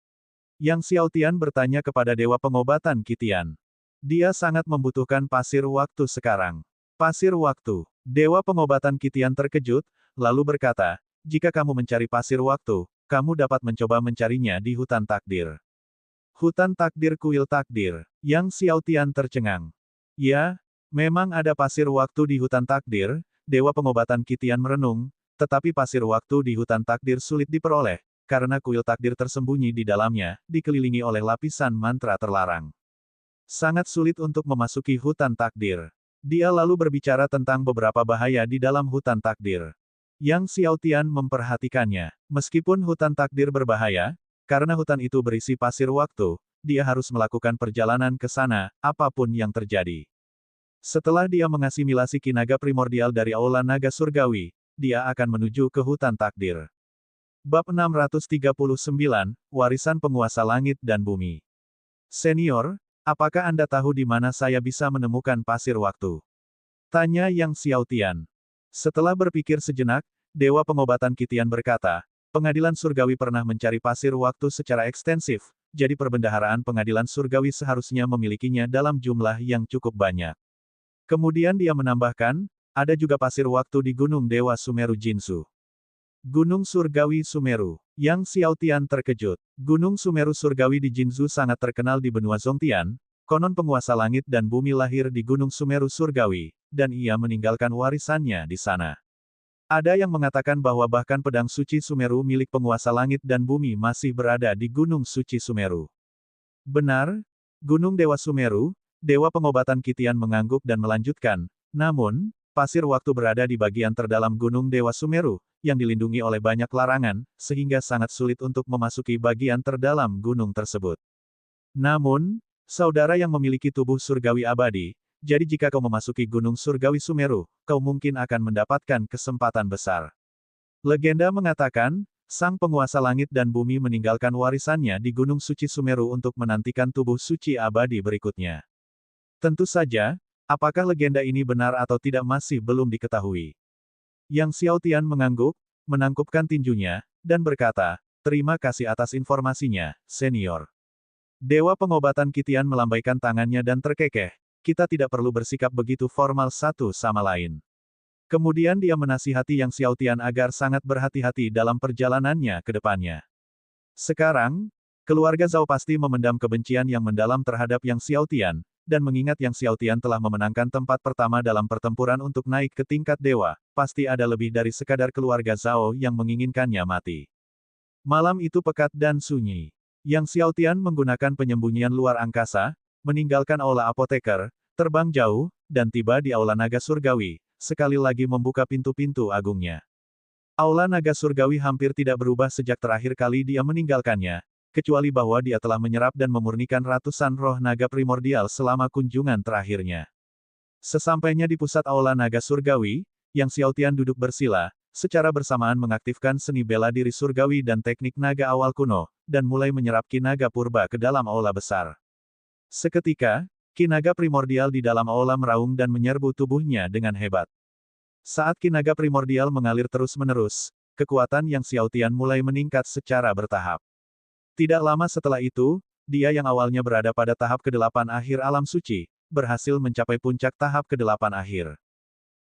Yang Xiaotian bertanya kepada Dewa Pengobatan Kitian. Dia sangat membutuhkan pasir waktu sekarang. Pasir waktu. Dewa Pengobatan Kitian terkejut, lalu berkata, jika kamu mencari pasir waktu, kamu dapat mencoba mencarinya di hutan takdir. Hutan takdir kuil takdir. Yang Xiaotian tercengang. Ya, memang ada pasir waktu di hutan takdir, Dewa Pengobatan Kitian merenung, tetapi pasir waktu di hutan takdir sulit diperoleh, karena kuil takdir tersembunyi di dalamnya, dikelilingi oleh lapisan mantra terlarang. Sangat sulit untuk memasuki hutan takdir. Dia lalu berbicara tentang beberapa bahaya di dalam hutan takdir. Yang Xiaotian memperhatikannya. Meskipun hutan takdir berbahaya, karena hutan itu berisi pasir waktu, dia harus melakukan perjalanan ke sana, apapun yang terjadi. Setelah dia mengasimilasi Ki Naga primordial dari Aula Naga Surgawi, dia akan menuju ke hutan takdir. Bab 639, Warisan Penguasa Langit dan Bumi. Senior, apakah Anda tahu di mana saya bisa menemukan pasir waktu? Tanya Yang Xiaotian. Setelah berpikir sejenak, Dewa Pengobatan Kitian berkata, Pengadilan Surgawi pernah mencari pasir waktu secara ekstensif, jadi perbendaharaan Pengadilan Surgawi seharusnya memilikinya dalam jumlah yang cukup banyak. Kemudian dia menambahkan, ada juga pasir waktu di Gunung Dewa Sumeru Jinsu. Gunung Surgawi Sumeru. Yang Xiaotian terkejut. Gunung Sumeru Surgawi di Jinzu sangat terkenal di benua Zongtian, konon penguasa langit dan bumi lahir di Gunung Sumeru Surgawi, dan ia meninggalkan warisannya di sana. Ada yang mengatakan bahwa bahkan pedang suci Sumeru milik penguasa langit dan bumi masih berada di Gunung Suci Sumeru. Benar, Gunung Dewa Sumeru, Dewa Pengobatan Kitian mengangguk dan melanjutkan, namun, pasir waktu berada di bagian terdalam Gunung Dewa Sumeru, yang dilindungi oleh banyak larangan, sehingga sangat sulit untuk memasuki bagian terdalam gunung tersebut. Namun, saudara yang memiliki tubuh surgawi abadi, jadi jika kau memasuki Gunung Surgawi Sumeru, kau mungkin akan mendapatkan kesempatan besar. Legenda mengatakan, sang penguasa langit dan bumi meninggalkan warisannya di Gunung Suci Sumeru untuk menantikan tubuh suci abadi berikutnya. Tentu saja, apakah legenda ini benar atau tidak masih belum diketahui. Yang Xiaotian mengangguk, menangkupkan tinjunya, dan berkata, terima kasih atas informasinya, senior. Dewa Pengobatan Kitian melambaikan tangannya dan terkekeh, kita tidak perlu bersikap begitu formal satu sama lain. Kemudian dia menasihati Yang Xiaotian agar sangat berhati-hati dalam perjalanannya ke depannya. Sekarang, keluarga Zhao pasti memendam kebencian yang mendalam terhadap Yang Xiaotian, dan mengingat Yang Xiaotian telah memenangkan tempat pertama dalam pertempuran untuk naik ke tingkat dewa, pasti ada lebih dari sekadar keluarga Zhao yang menginginkannya mati. Malam itu pekat dan sunyi. Yang Xiaotian menggunakan penyembunyian luar angkasa, meninggalkan aula apoteker, terbang jauh, dan tiba di aula naga surgawi, sekali lagi membuka pintu-pintu agungnya. Aula naga surgawi hampir tidak berubah sejak terakhir kali dia meninggalkannya, kecuali bahwa dia telah menyerap dan memurnikan ratusan roh naga primordial selama kunjungan terakhirnya. Sesampainya di pusat aula naga surgawi, Yang Xiaotian duduk bersila, secara bersamaan mengaktifkan seni bela diri surgawi dan teknik naga awal kuno, dan mulai menyerap ki naga purba ke dalam aula besar. Seketika, ki naga primordial di dalam aula meraung dan menyerbu tubuhnya dengan hebat. Saat ki naga primordial mengalir terus-menerus, kekuatan Yang Xiaotian mulai meningkat secara bertahap. Tidak lama setelah itu, dia yang awalnya berada pada tahap ke-8 akhir alam suci, berhasil mencapai puncak tahap ke-8 akhir.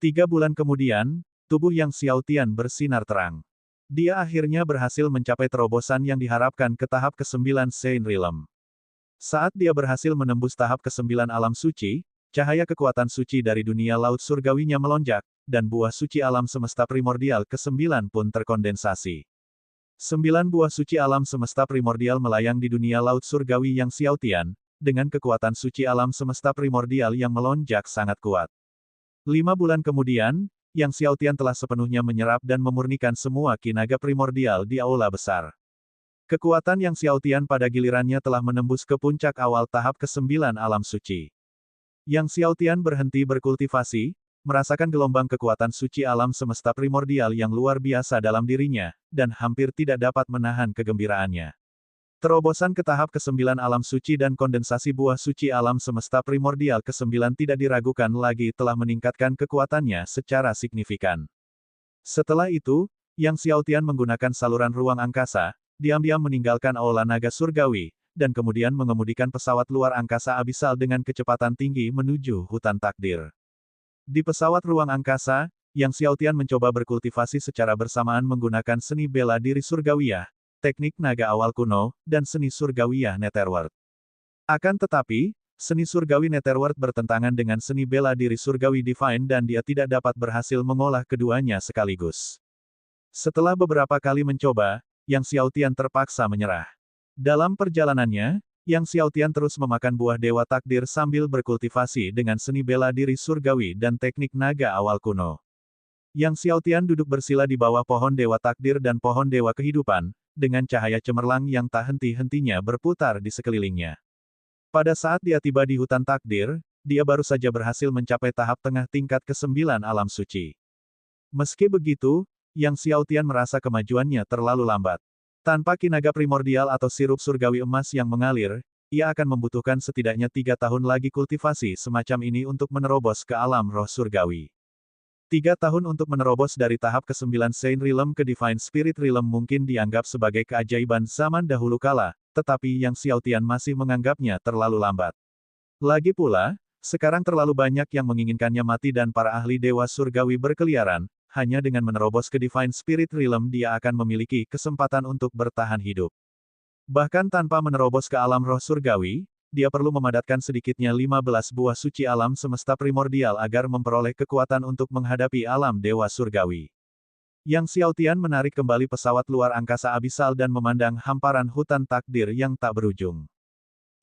3 bulan kemudian, tubuh Yang Xiaotian bersinar terang. Dia akhirnya berhasil mencapai terobosan yang diharapkan ke tahap ke-9 Saint Realm. Saat dia berhasil menembus tahap ke-9 alam suci, cahaya kekuatan suci dari dunia laut surgawinya melonjak, dan buah suci alam semesta primordial ke-9 pun terkondensasi. 9 buah suci alam semesta primordial melayang di dunia laut surgawi Yang Xiaotian, dengan kekuatan suci alam semesta primordial yang melonjak sangat kuat. 5 bulan kemudian, Yang Xiaotian telah sepenuhnya menyerap dan memurnikan semua ki naga primordial di aula besar. Kekuatan Yang Xiaotian pada gilirannya telah menembus ke puncak awal tahap ke-9 alam suci. Yang Xiaotian berhenti berkultivasi, merasakan gelombang kekuatan suci alam semesta primordial yang luar biasa dalam dirinya, dan hampir tidak dapat menahan kegembiraannya. Terobosan ke tahap ke-9 alam suci dan kondensasi buah suci alam semesta primordial ke-9 tidak diragukan lagi telah meningkatkan kekuatannya secara signifikan. Setelah itu, Yang Xiaotian menggunakan saluran ruang angkasa, diam-diam meninggalkan aula naga surgawi, dan kemudian mengemudikan pesawat luar angkasa abisal dengan kecepatan tinggi menuju hutan takdir. Di pesawat ruang angkasa, Yang Xiaotian mencoba berkultivasi secara bersamaan menggunakan seni bela diri surgawiyah, teknik naga awal kuno, dan seni surgawiyah Netherworld. Akan tetapi, seni surgawi Netherworld bertentangan dengan seni bela diri surgawi Divine dan dia tidak dapat berhasil mengolah keduanya sekaligus. Setelah beberapa kali mencoba, Yang Xiaotian terpaksa menyerah. Dalam perjalanannya, Yang Xiaotian terus memakan buah dewa takdir sambil berkultivasi dengan seni bela diri surgawi dan teknik naga awal kuno. Yang Xiaotian duduk bersila di bawah pohon dewa takdir dan pohon dewa kehidupan, dengan cahaya cemerlang yang tak henti-hentinya berputar di sekelilingnya. Pada saat dia tiba di hutan takdir, dia baru saja berhasil mencapai tahap tengah tingkat ke-9 alam suci. Meski begitu, Yang Xiaotian merasa kemajuannya terlalu lambat. Tanpa ki naga primordial atau sirup surgawi emas yang mengalir, ia akan membutuhkan setidaknya 3 tahun lagi kultivasi semacam ini untuk menerobos ke alam roh surgawi. 3 tahun untuk menerobos dari tahap ke-9 Saint Realm ke Divine Spirit Realm mungkin dianggap sebagai keajaiban zaman dahulu kala, tetapi Yang Xiaotian masih menganggapnya terlalu lambat. Lagi pula, sekarang terlalu banyak yang menginginkannya mati dan para ahli dewa surgawi berkeliaran. Hanya dengan menerobos ke Divine Spirit Realm dia akan memiliki kesempatan untuk bertahan hidup. Bahkan tanpa menerobos ke alam roh surgawi, dia perlu memadatkan sedikitnya 15 buah suci alam semesta primordial agar memperoleh kekuatan untuk menghadapi alam dewa surgawi. Yang Xiaotian menarik kembali pesawat luar angkasa abisal dan memandang hamparan hutan takdir yang tak berujung.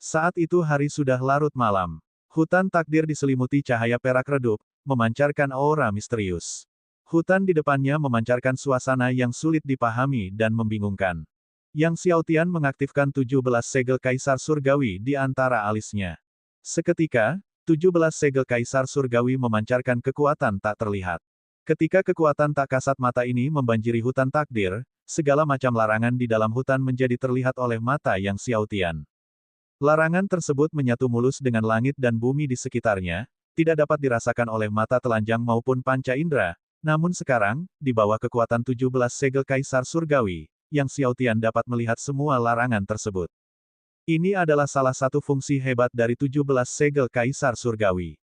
Saat itu hari sudah larut malam. Hutan takdir diselimuti cahaya perak redup, memancarkan aura misterius. Hutan di depannya memancarkan suasana yang sulit dipahami dan membingungkan. Yang Xiaotian mengaktifkan 17 segel kaisar surgawi di antara alisnya. Seketika, 17 segel kaisar surgawi memancarkan kekuatan tak terlihat. Ketika kekuatan tak kasat mata ini membanjiri hutan takdir, segala macam larangan di dalam hutan menjadi terlihat oleh mata Yang Xiaotian. Larangan tersebut menyatu mulus dengan langit dan bumi di sekitarnya, tidak dapat dirasakan oleh mata telanjang maupun panca indera. Namun sekarang, di bawah kekuatan 17 segel kaisar surgawi, Yang Xiaotian dapat melihat semua larangan tersebut. Ini adalah salah satu fungsi hebat dari 17 segel kaisar surgawi.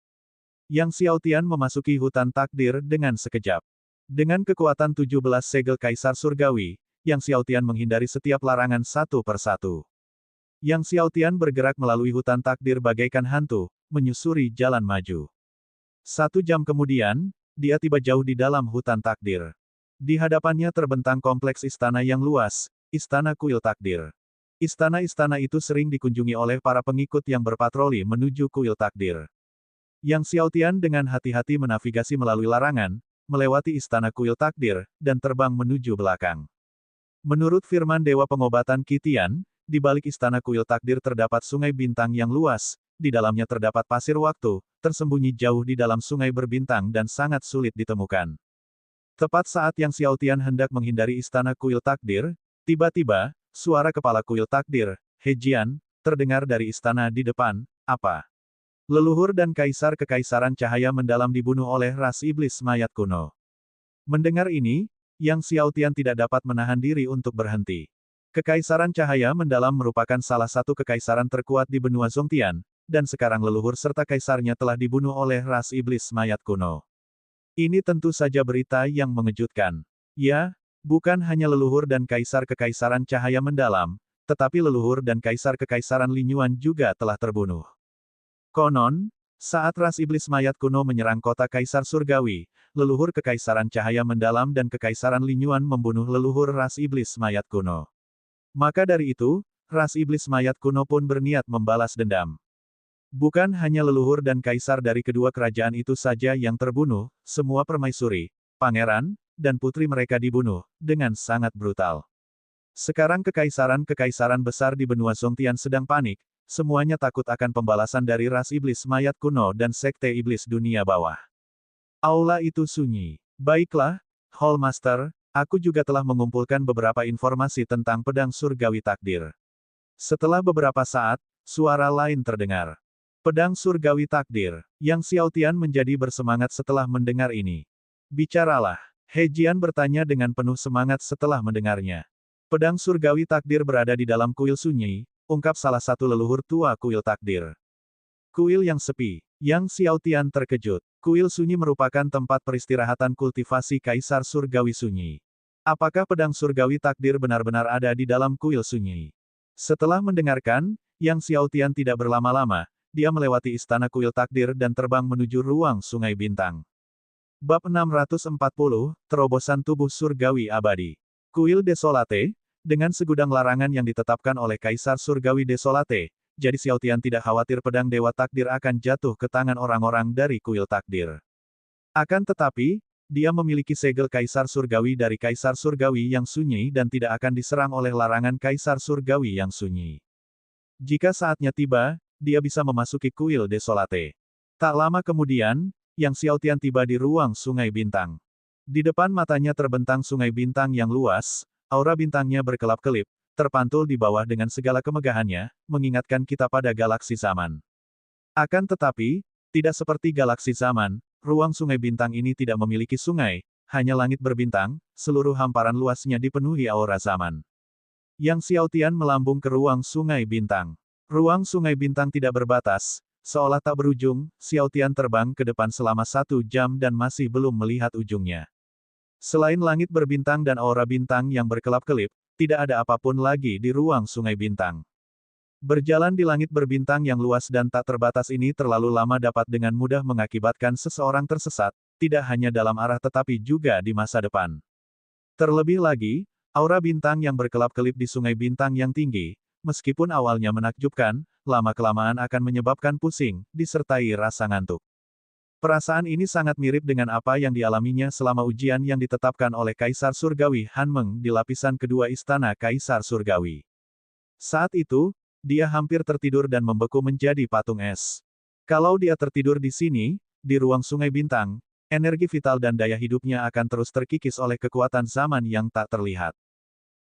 Yang Xiaotian memasuki hutan takdir dengan sekejap. Dengan kekuatan 17 segel kaisar surgawi, Yang Xiaotian menghindari setiap larangan satu persatu. Yang Xiaotian bergerak melalui hutan takdir bagaikan hantu, menyusuri jalan maju. 1 jam kemudian, dia tiba jauh di dalam hutan takdir. Di hadapannya terbentang kompleks istana yang luas, Istana Kuil Takdir. Istana-istana itu sering dikunjungi oleh para pengikut yang berpatroli menuju Kuil Takdir. Yang Xiaotian dengan hati-hati menavigasi melalui larangan, melewati Istana Kuil Takdir, dan terbang menuju belakang. Menurut firman Dewa Pengobatan Qitian, di balik Istana Kuil Takdir terdapat sungai bintang yang luas, di dalamnya terdapat pasir waktu, tersembunyi jauh di dalam sungai berbintang dan sangat sulit ditemukan. Tepat saat Yang Xiaotian hendak menghindari Istana Kuil Takdir, tiba-tiba, suara kepala Kuil Takdir, He Jian, terdengar dari istana di depan. Apa? Leluhur dan kaisar kekaisaran cahaya mendalam dibunuh oleh ras iblis mayat kuno. Mendengar ini, Yang Xiaotian tidak dapat menahan diri untuk berhenti. Kekaisaran cahaya mendalam merupakan salah satu kekaisaran terkuat di benua Zongtian, dan sekarang leluhur serta kaisarnya telah dibunuh oleh ras iblis mayat kuno. Ini tentu saja berita yang mengejutkan. Ya, bukan hanya leluhur dan kaisar kekaisaran cahaya mendalam, tetapi leluhur dan kaisar kekaisaran Linyuan juga telah terbunuh. Konon, saat ras iblis mayat kuno menyerang kota kaisar surgawi, leluhur kekaisaran cahaya mendalam dan kekaisaran Linyuan membunuh leluhur ras iblis mayat kuno. Maka dari itu, ras iblis mayat kuno pun berniat membalas dendam. Bukan hanya leluhur dan kaisar dari kedua kerajaan itu saja yang terbunuh, semua permaisuri, pangeran, dan putri mereka dibunuh, dengan sangat brutal. Sekarang kekaisaran-kekaisaran besar di benua Songtian sedang panik, semuanya takut akan pembalasan dari ras iblis mayat kuno dan sekte iblis dunia bawah. Aula itu sunyi. Baiklah, Hall Master, aku juga telah mengumpulkan beberapa informasi tentang pedang surgawi takdir. Setelah beberapa saat, suara lain terdengar. Pedang surgawi takdir. Yang Xiaotian menjadi bersemangat setelah mendengar ini. Bicaralah. He Jian bertanya dengan penuh semangat setelah mendengarnya. Pedang surgawi takdir berada di dalam kuil sunyi, ungkap salah satu leluhur tua kuil takdir. Kuil yang sepi. Yang Xiaotian terkejut. Kuil sunyi merupakan tempat peristirahatan kultivasi kaisar surgawi sunyi. Apakah pedang surgawi takdir benar-benar ada di dalam kuil sunyi? Setelah mendengarkan, Yang Xiaotian tidak berlama-lama, dia melewati istana kuil takdir dan terbang menuju ruang sungai bintang. Bab 640, Terobosan Tubuh Surgawi Abadi. Kuil Desolate, dengan segudang larangan yang ditetapkan oleh Kaisar Surgawi Desolate, jadi Xiaotian tidak khawatir pedang Dewa Takdir akan jatuh ke tangan orang-orang dari kuil takdir. Akan tetapi, dia memiliki segel Kaisar Surgawi dari Kaisar Surgawi yang sunyi dan tidak akan diserang oleh larangan Kaisar Surgawi yang sunyi. Jika saatnya tiba, dia bisa memasuki kuil Desolate. Tak lama kemudian, Yang Xiaotian tiba di ruang sungai bintang. Di depan matanya terbentang sungai bintang yang luas, aura bintangnya berkelap-kelip, terpantul di bawah dengan segala kemegahannya, mengingatkan kita pada galaksi zaman. Akan tetapi, tidak seperti galaksi zaman, ruang sungai bintang ini tidak memiliki sungai, hanya langit berbintang, seluruh hamparan luasnya dipenuhi aura zaman. Yang Xiaotian melambung ke ruang sungai bintang. Ruang sungai bintang tidak berbatas, seolah tak berujung, Xiaotian terbang ke depan selama 1 jam dan masih belum melihat ujungnya. Selain langit berbintang dan aura bintang yang berkelap-kelip, tidak ada apapun lagi di ruang sungai bintang. Berjalan di langit berbintang yang luas dan tak terbatas ini terlalu lama dapat dengan mudah mengakibatkan seseorang tersesat, tidak hanya dalam arah tetapi juga di masa depan. Terlebih lagi, aura bintang yang berkelap-kelip di sungai bintang yang tinggi, meskipun awalnya menakjubkan, lama-kelamaan akan menyebabkan pusing, disertai rasa ngantuk. Perasaan ini sangat mirip dengan apa yang dialaminya selama ujian yang ditetapkan oleh Kaisar Surgawi Han Meng di lapisan kedua istana Kaisar Surgawi. Saat itu, dia hampir tertidur dan membeku menjadi patung es. Kalau dia tertidur di sini, di ruang sungai bintang, energi vital dan daya hidupnya akan terus terkikis oleh kekuatan zaman yang tak terlihat.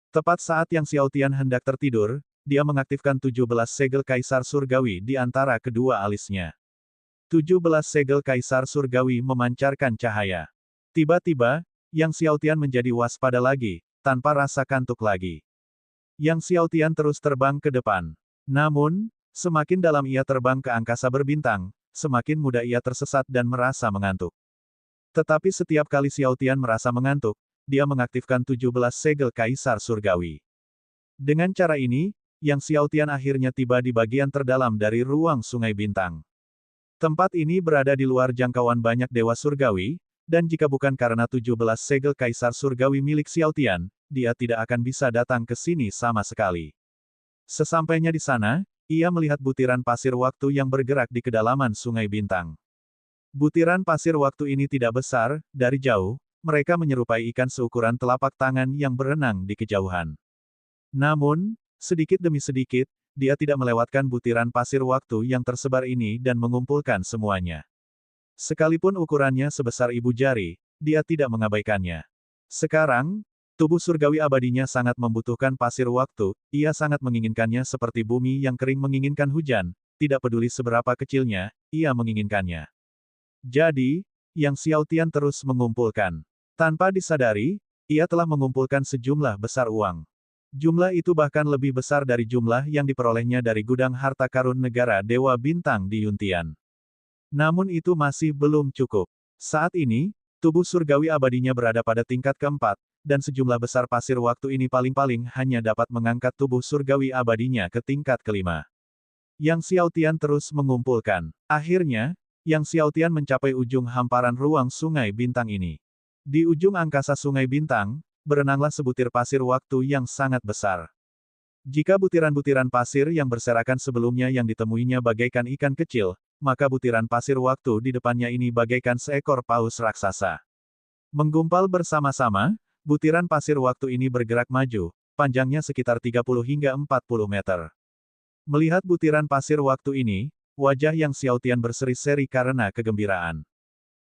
Tepat saat Yang Xiaotian hendak tertidur, dia mengaktifkan 17 segel Kaisar Surgawi di antara kedua alisnya. 17 segel Kaisar Surgawi memancarkan cahaya. Tiba-tiba, Yang Xiaotian menjadi waspada lagi, tanpa rasa kantuk lagi. Yang Xiaotian terus terbang ke depan. Namun, semakin dalam ia terbang ke angkasa berbintang, semakin mudah ia tersesat dan merasa mengantuk. Tetapi setiap kali Xiaotian merasa mengantuk, dia mengaktifkan 17 segel Kaisar Surgawi. Dengan cara ini, Yang Xiaotian akhirnya tiba di bagian terdalam dari ruang sungai bintang. Tempat ini berada di luar jangkauan banyak dewa surgawi, dan jika bukan karena 17 segel Kaisar Surgawi milik Xiaotian, dia tidak akan bisa datang ke sini sama sekali. Sesampainya di sana, ia melihat butiran pasir waktu yang bergerak di kedalaman sungai bintang. Butiran pasir waktu ini tidak besar, dari jauh, mereka menyerupai ikan seukuran telapak tangan yang berenang di kejauhan. Namun, sedikit demi sedikit, dia tidak melewatkan butiran pasir waktu yang tersebar ini dan mengumpulkan semuanya. Sekalipun ukurannya sebesar ibu jari, dia tidak mengabaikannya. Sekarang, tubuh surgawi abadinya sangat membutuhkan pasir waktu, ia sangat menginginkannya seperti bumi yang kering menginginkan hujan, tidak peduli seberapa kecilnya, ia menginginkannya. Jadi, Yang Xiaotian terus mengumpulkan. Tanpa disadari, ia telah mengumpulkan sejumlah besar uang. Jumlah itu bahkan lebih besar dari jumlah yang diperolehnya dari gudang harta karun negara Dewa Bintang di Yuntian. Namun itu masih belum cukup. Saat ini, Tubuh surgawi abadinya berada pada tingkat keempat, dan sejumlah besar pasir waktu ini paling-paling hanya dapat mengangkat tubuh surgawi abadinya ke tingkat kelima. Yang Xiaotian terus mengumpulkan. Akhirnya, Yang Xiaotian mencapai ujung hamparan ruang sungai bintang ini. Di ujung angkasa sungai bintang, berenanglah sebutir pasir waktu yang sangat besar. Jika butiran-butiran pasir yang berserakan sebelumnya yang ditemuinya bagaikan ikan kecil, maka butiran pasir waktu di depannya ini bagaikan seekor paus raksasa. Menggumpal bersama-sama, butiran pasir waktu ini bergerak maju, panjangnya sekitar 30 hingga 40 meter. Melihat butiran pasir waktu ini, wajah Yang Xiaotian berseri-seri karena kegembiraan.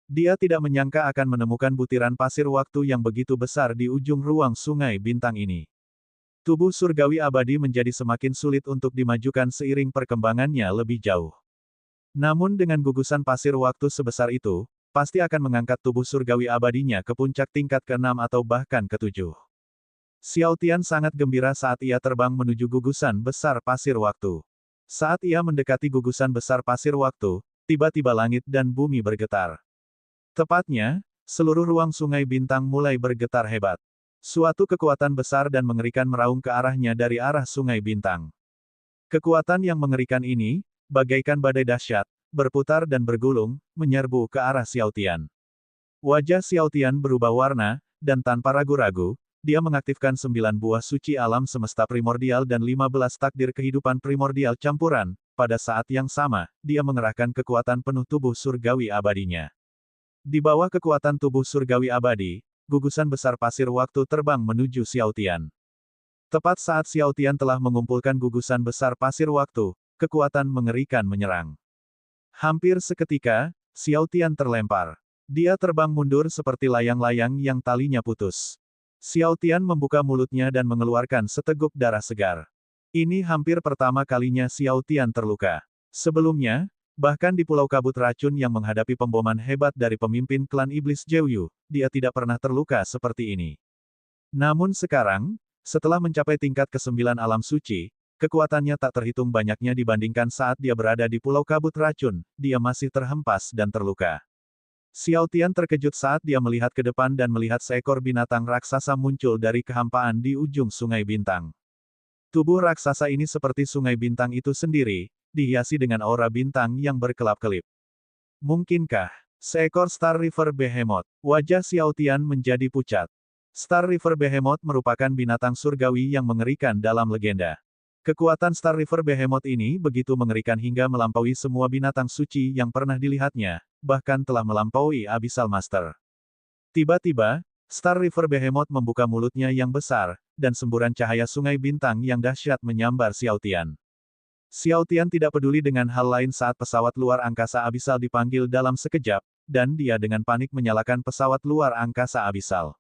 Dia tidak menyangka akan menemukan butiran pasir waktu yang begitu besar di ujung ruang sungai bintang ini. Tubuh surgawi abadi menjadi semakin sulit untuk dimajukan seiring perkembangannya lebih jauh. Namun dengan gugusan pasir waktu sebesar itu, pasti akan mengangkat tubuh surgawi abadinya ke puncak tingkat ke-6 atau bahkan ke-7. Xiaotian sangat gembira saat ia terbang menuju gugusan besar pasir waktu. Saat ia mendekati gugusan besar pasir waktu, tiba-tiba langit dan bumi bergetar. Tepatnya, seluruh ruang sungai bintang mulai bergetar hebat. Suatu kekuatan besar dan mengerikan meraung ke arahnya dari arah sungai bintang. Kekuatan yang mengerikan ini, bagaikan badai dahsyat, berputar dan bergulung, menyerbu ke arah Xiaotian. Wajah Xiaotian berubah warna, dan tanpa ragu-ragu, dia mengaktifkan 9 buah suci alam semesta primordial dan 15 takdir kehidupan primordial campuran. Pada saat yang sama, dia mengerahkan kekuatan penuh tubuh surgawi abadinya. Di bawah kekuatan tubuh surgawi abadi, gugusan besar pasir waktu terbang menuju Xiaotian. Tepat saat Xiaotian telah mengumpulkan gugusan besar pasir waktu, kekuatan mengerikan menyerang. Hampir seketika, Xiaotian terlempar. Dia terbang mundur seperti layang-layang yang talinya putus. Xiaotian membuka mulutnya dan mengeluarkan seteguk darah segar. Ini hampir pertama kalinya Xiaotian terluka. Sebelumnya, bahkan di Pulau Kabut Racun yang menghadapi pemboman hebat dari pemimpin klan iblis Zhou, dia tidak pernah terluka seperti ini. Namun sekarang, setelah mencapai tingkat ke-9 alam suci, kekuatannya tak terhitung banyaknya dibandingkan saat dia berada di Pulau Kabut Racun, dia masih terhempas dan terluka. Xiaotian terkejut saat dia melihat ke depan dan melihat seekor binatang raksasa muncul dari kehampaan di ujung sungai bintang. Tubuh raksasa ini seperti sungai bintang itu sendiri, dihiasi dengan aura bintang yang berkelap-kelip. Mungkinkah seekor Star River Behemoth? Wajah Xiaotian menjadi pucat. Star River Behemoth merupakan binatang surgawi yang mengerikan dalam legenda. Kekuatan Star River Behemoth ini begitu mengerikan hingga melampaui semua binatang suci yang pernah dilihatnya, bahkan telah melampaui Abyssal Master. Tiba-tiba, Star River Behemoth membuka mulutnya yang besar, dan semburan cahaya sungai bintang yang dahsyat menyambar Xiaotian. Xiaotian tidak peduli dengan hal lain saat pesawat luar angkasa Abyssal dipanggil dalam sekejap, dan dia dengan panik menyalakan pesawat luar angkasa Abyssal.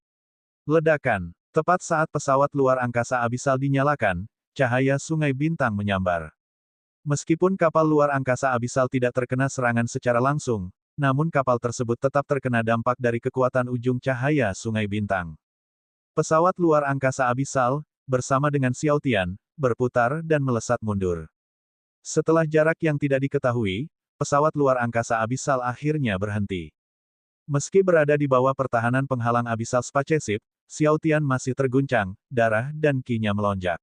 Ledakan. Tepat saat pesawat luar angkasa Abyssal dinyalakan, cahaya sungai bintang menyambar. Meskipun kapal luar angkasa Abyssal tidak terkena serangan secara langsung, namun kapal tersebut tetap terkena dampak dari kekuatan ujung cahaya sungai bintang. Pesawat luar angkasa Abyssal, bersama dengan Xiaotian, berputar dan melesat mundur. Setelah jarak yang tidak diketahui, pesawat luar angkasa Abyssal akhirnya berhenti. Meski berada di bawah pertahanan penghalang Abyssal Spaceship, Xiaotian masih terguncang, darah dan ki-nya melonjak.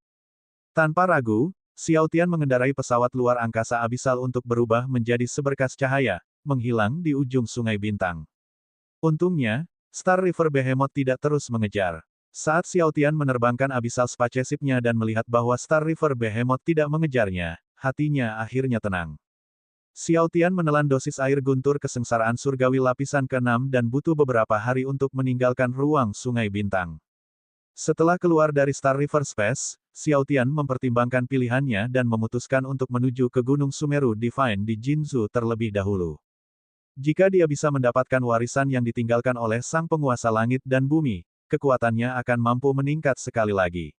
Tanpa ragu, Xiaotian mengendarai pesawat luar angkasa Abyssal untuk berubah menjadi seberkas cahaya, menghilang di ujung sungai bintang. Untungnya, Star River Behemoth tidak terus mengejar. Saat Xiaotian menerbangkan Abyssal Spaceship-nya dan melihat bahwa Star River Behemoth tidak mengejarnya, hatinya akhirnya tenang. Xiaotian menelan dosis air guntur kesengsaraan surgawi lapisan ke-6 dan butuh beberapa hari untuk meninggalkan ruang sungai bintang. Setelah keluar dari Star River Space, Xiaotian mempertimbangkan pilihannya dan memutuskan untuk menuju ke Gunung Sumeru Divine di Jinzhou terlebih dahulu. Jika dia bisa mendapatkan warisan yang ditinggalkan oleh sang penguasa langit dan bumi, kekuatannya akan mampu meningkat sekali lagi.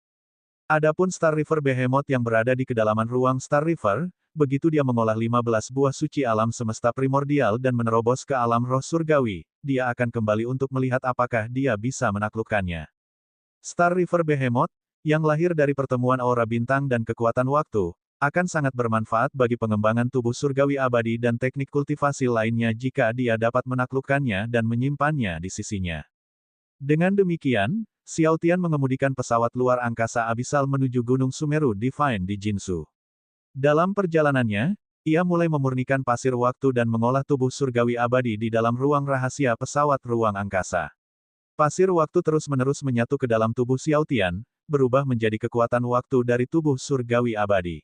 Adapun Star River Behemoth yang berada di kedalaman ruang Star River, begitu dia mengolah 15 buah suci alam semesta primordial dan menerobos ke alam roh surgawi, dia akan kembali untuk melihat apakah dia bisa menaklukkannya. Star River Behemoth, yang lahir dari pertemuan aura bintang dan kekuatan waktu, Akan sangat bermanfaat bagi pengembangan tubuh surgawi abadi dan teknik kultivasi lainnya jika dia dapat menaklukkannya dan menyimpannya di sisinya. Dengan demikian, Xiao Tian mengemudikan pesawat luar angkasa abisal menuju Gunung Sumeru Divine di Jinsu. Dalam perjalanannya, ia mulai memurnikan pasir waktu dan mengolah tubuh surgawi abadi di dalam ruang rahasia pesawat ruang angkasa. Pasir waktu terus-menerus menyatu ke dalam tubuh Xiao Tian, berubah menjadi kekuatan waktu dari tubuh surgawi abadi.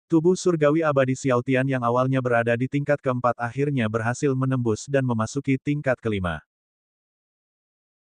Tubuh surgawi abadi Xiao Tian yang awalnya berada di tingkat keempat akhirnya berhasil menembus dan memasuki tingkat kelima.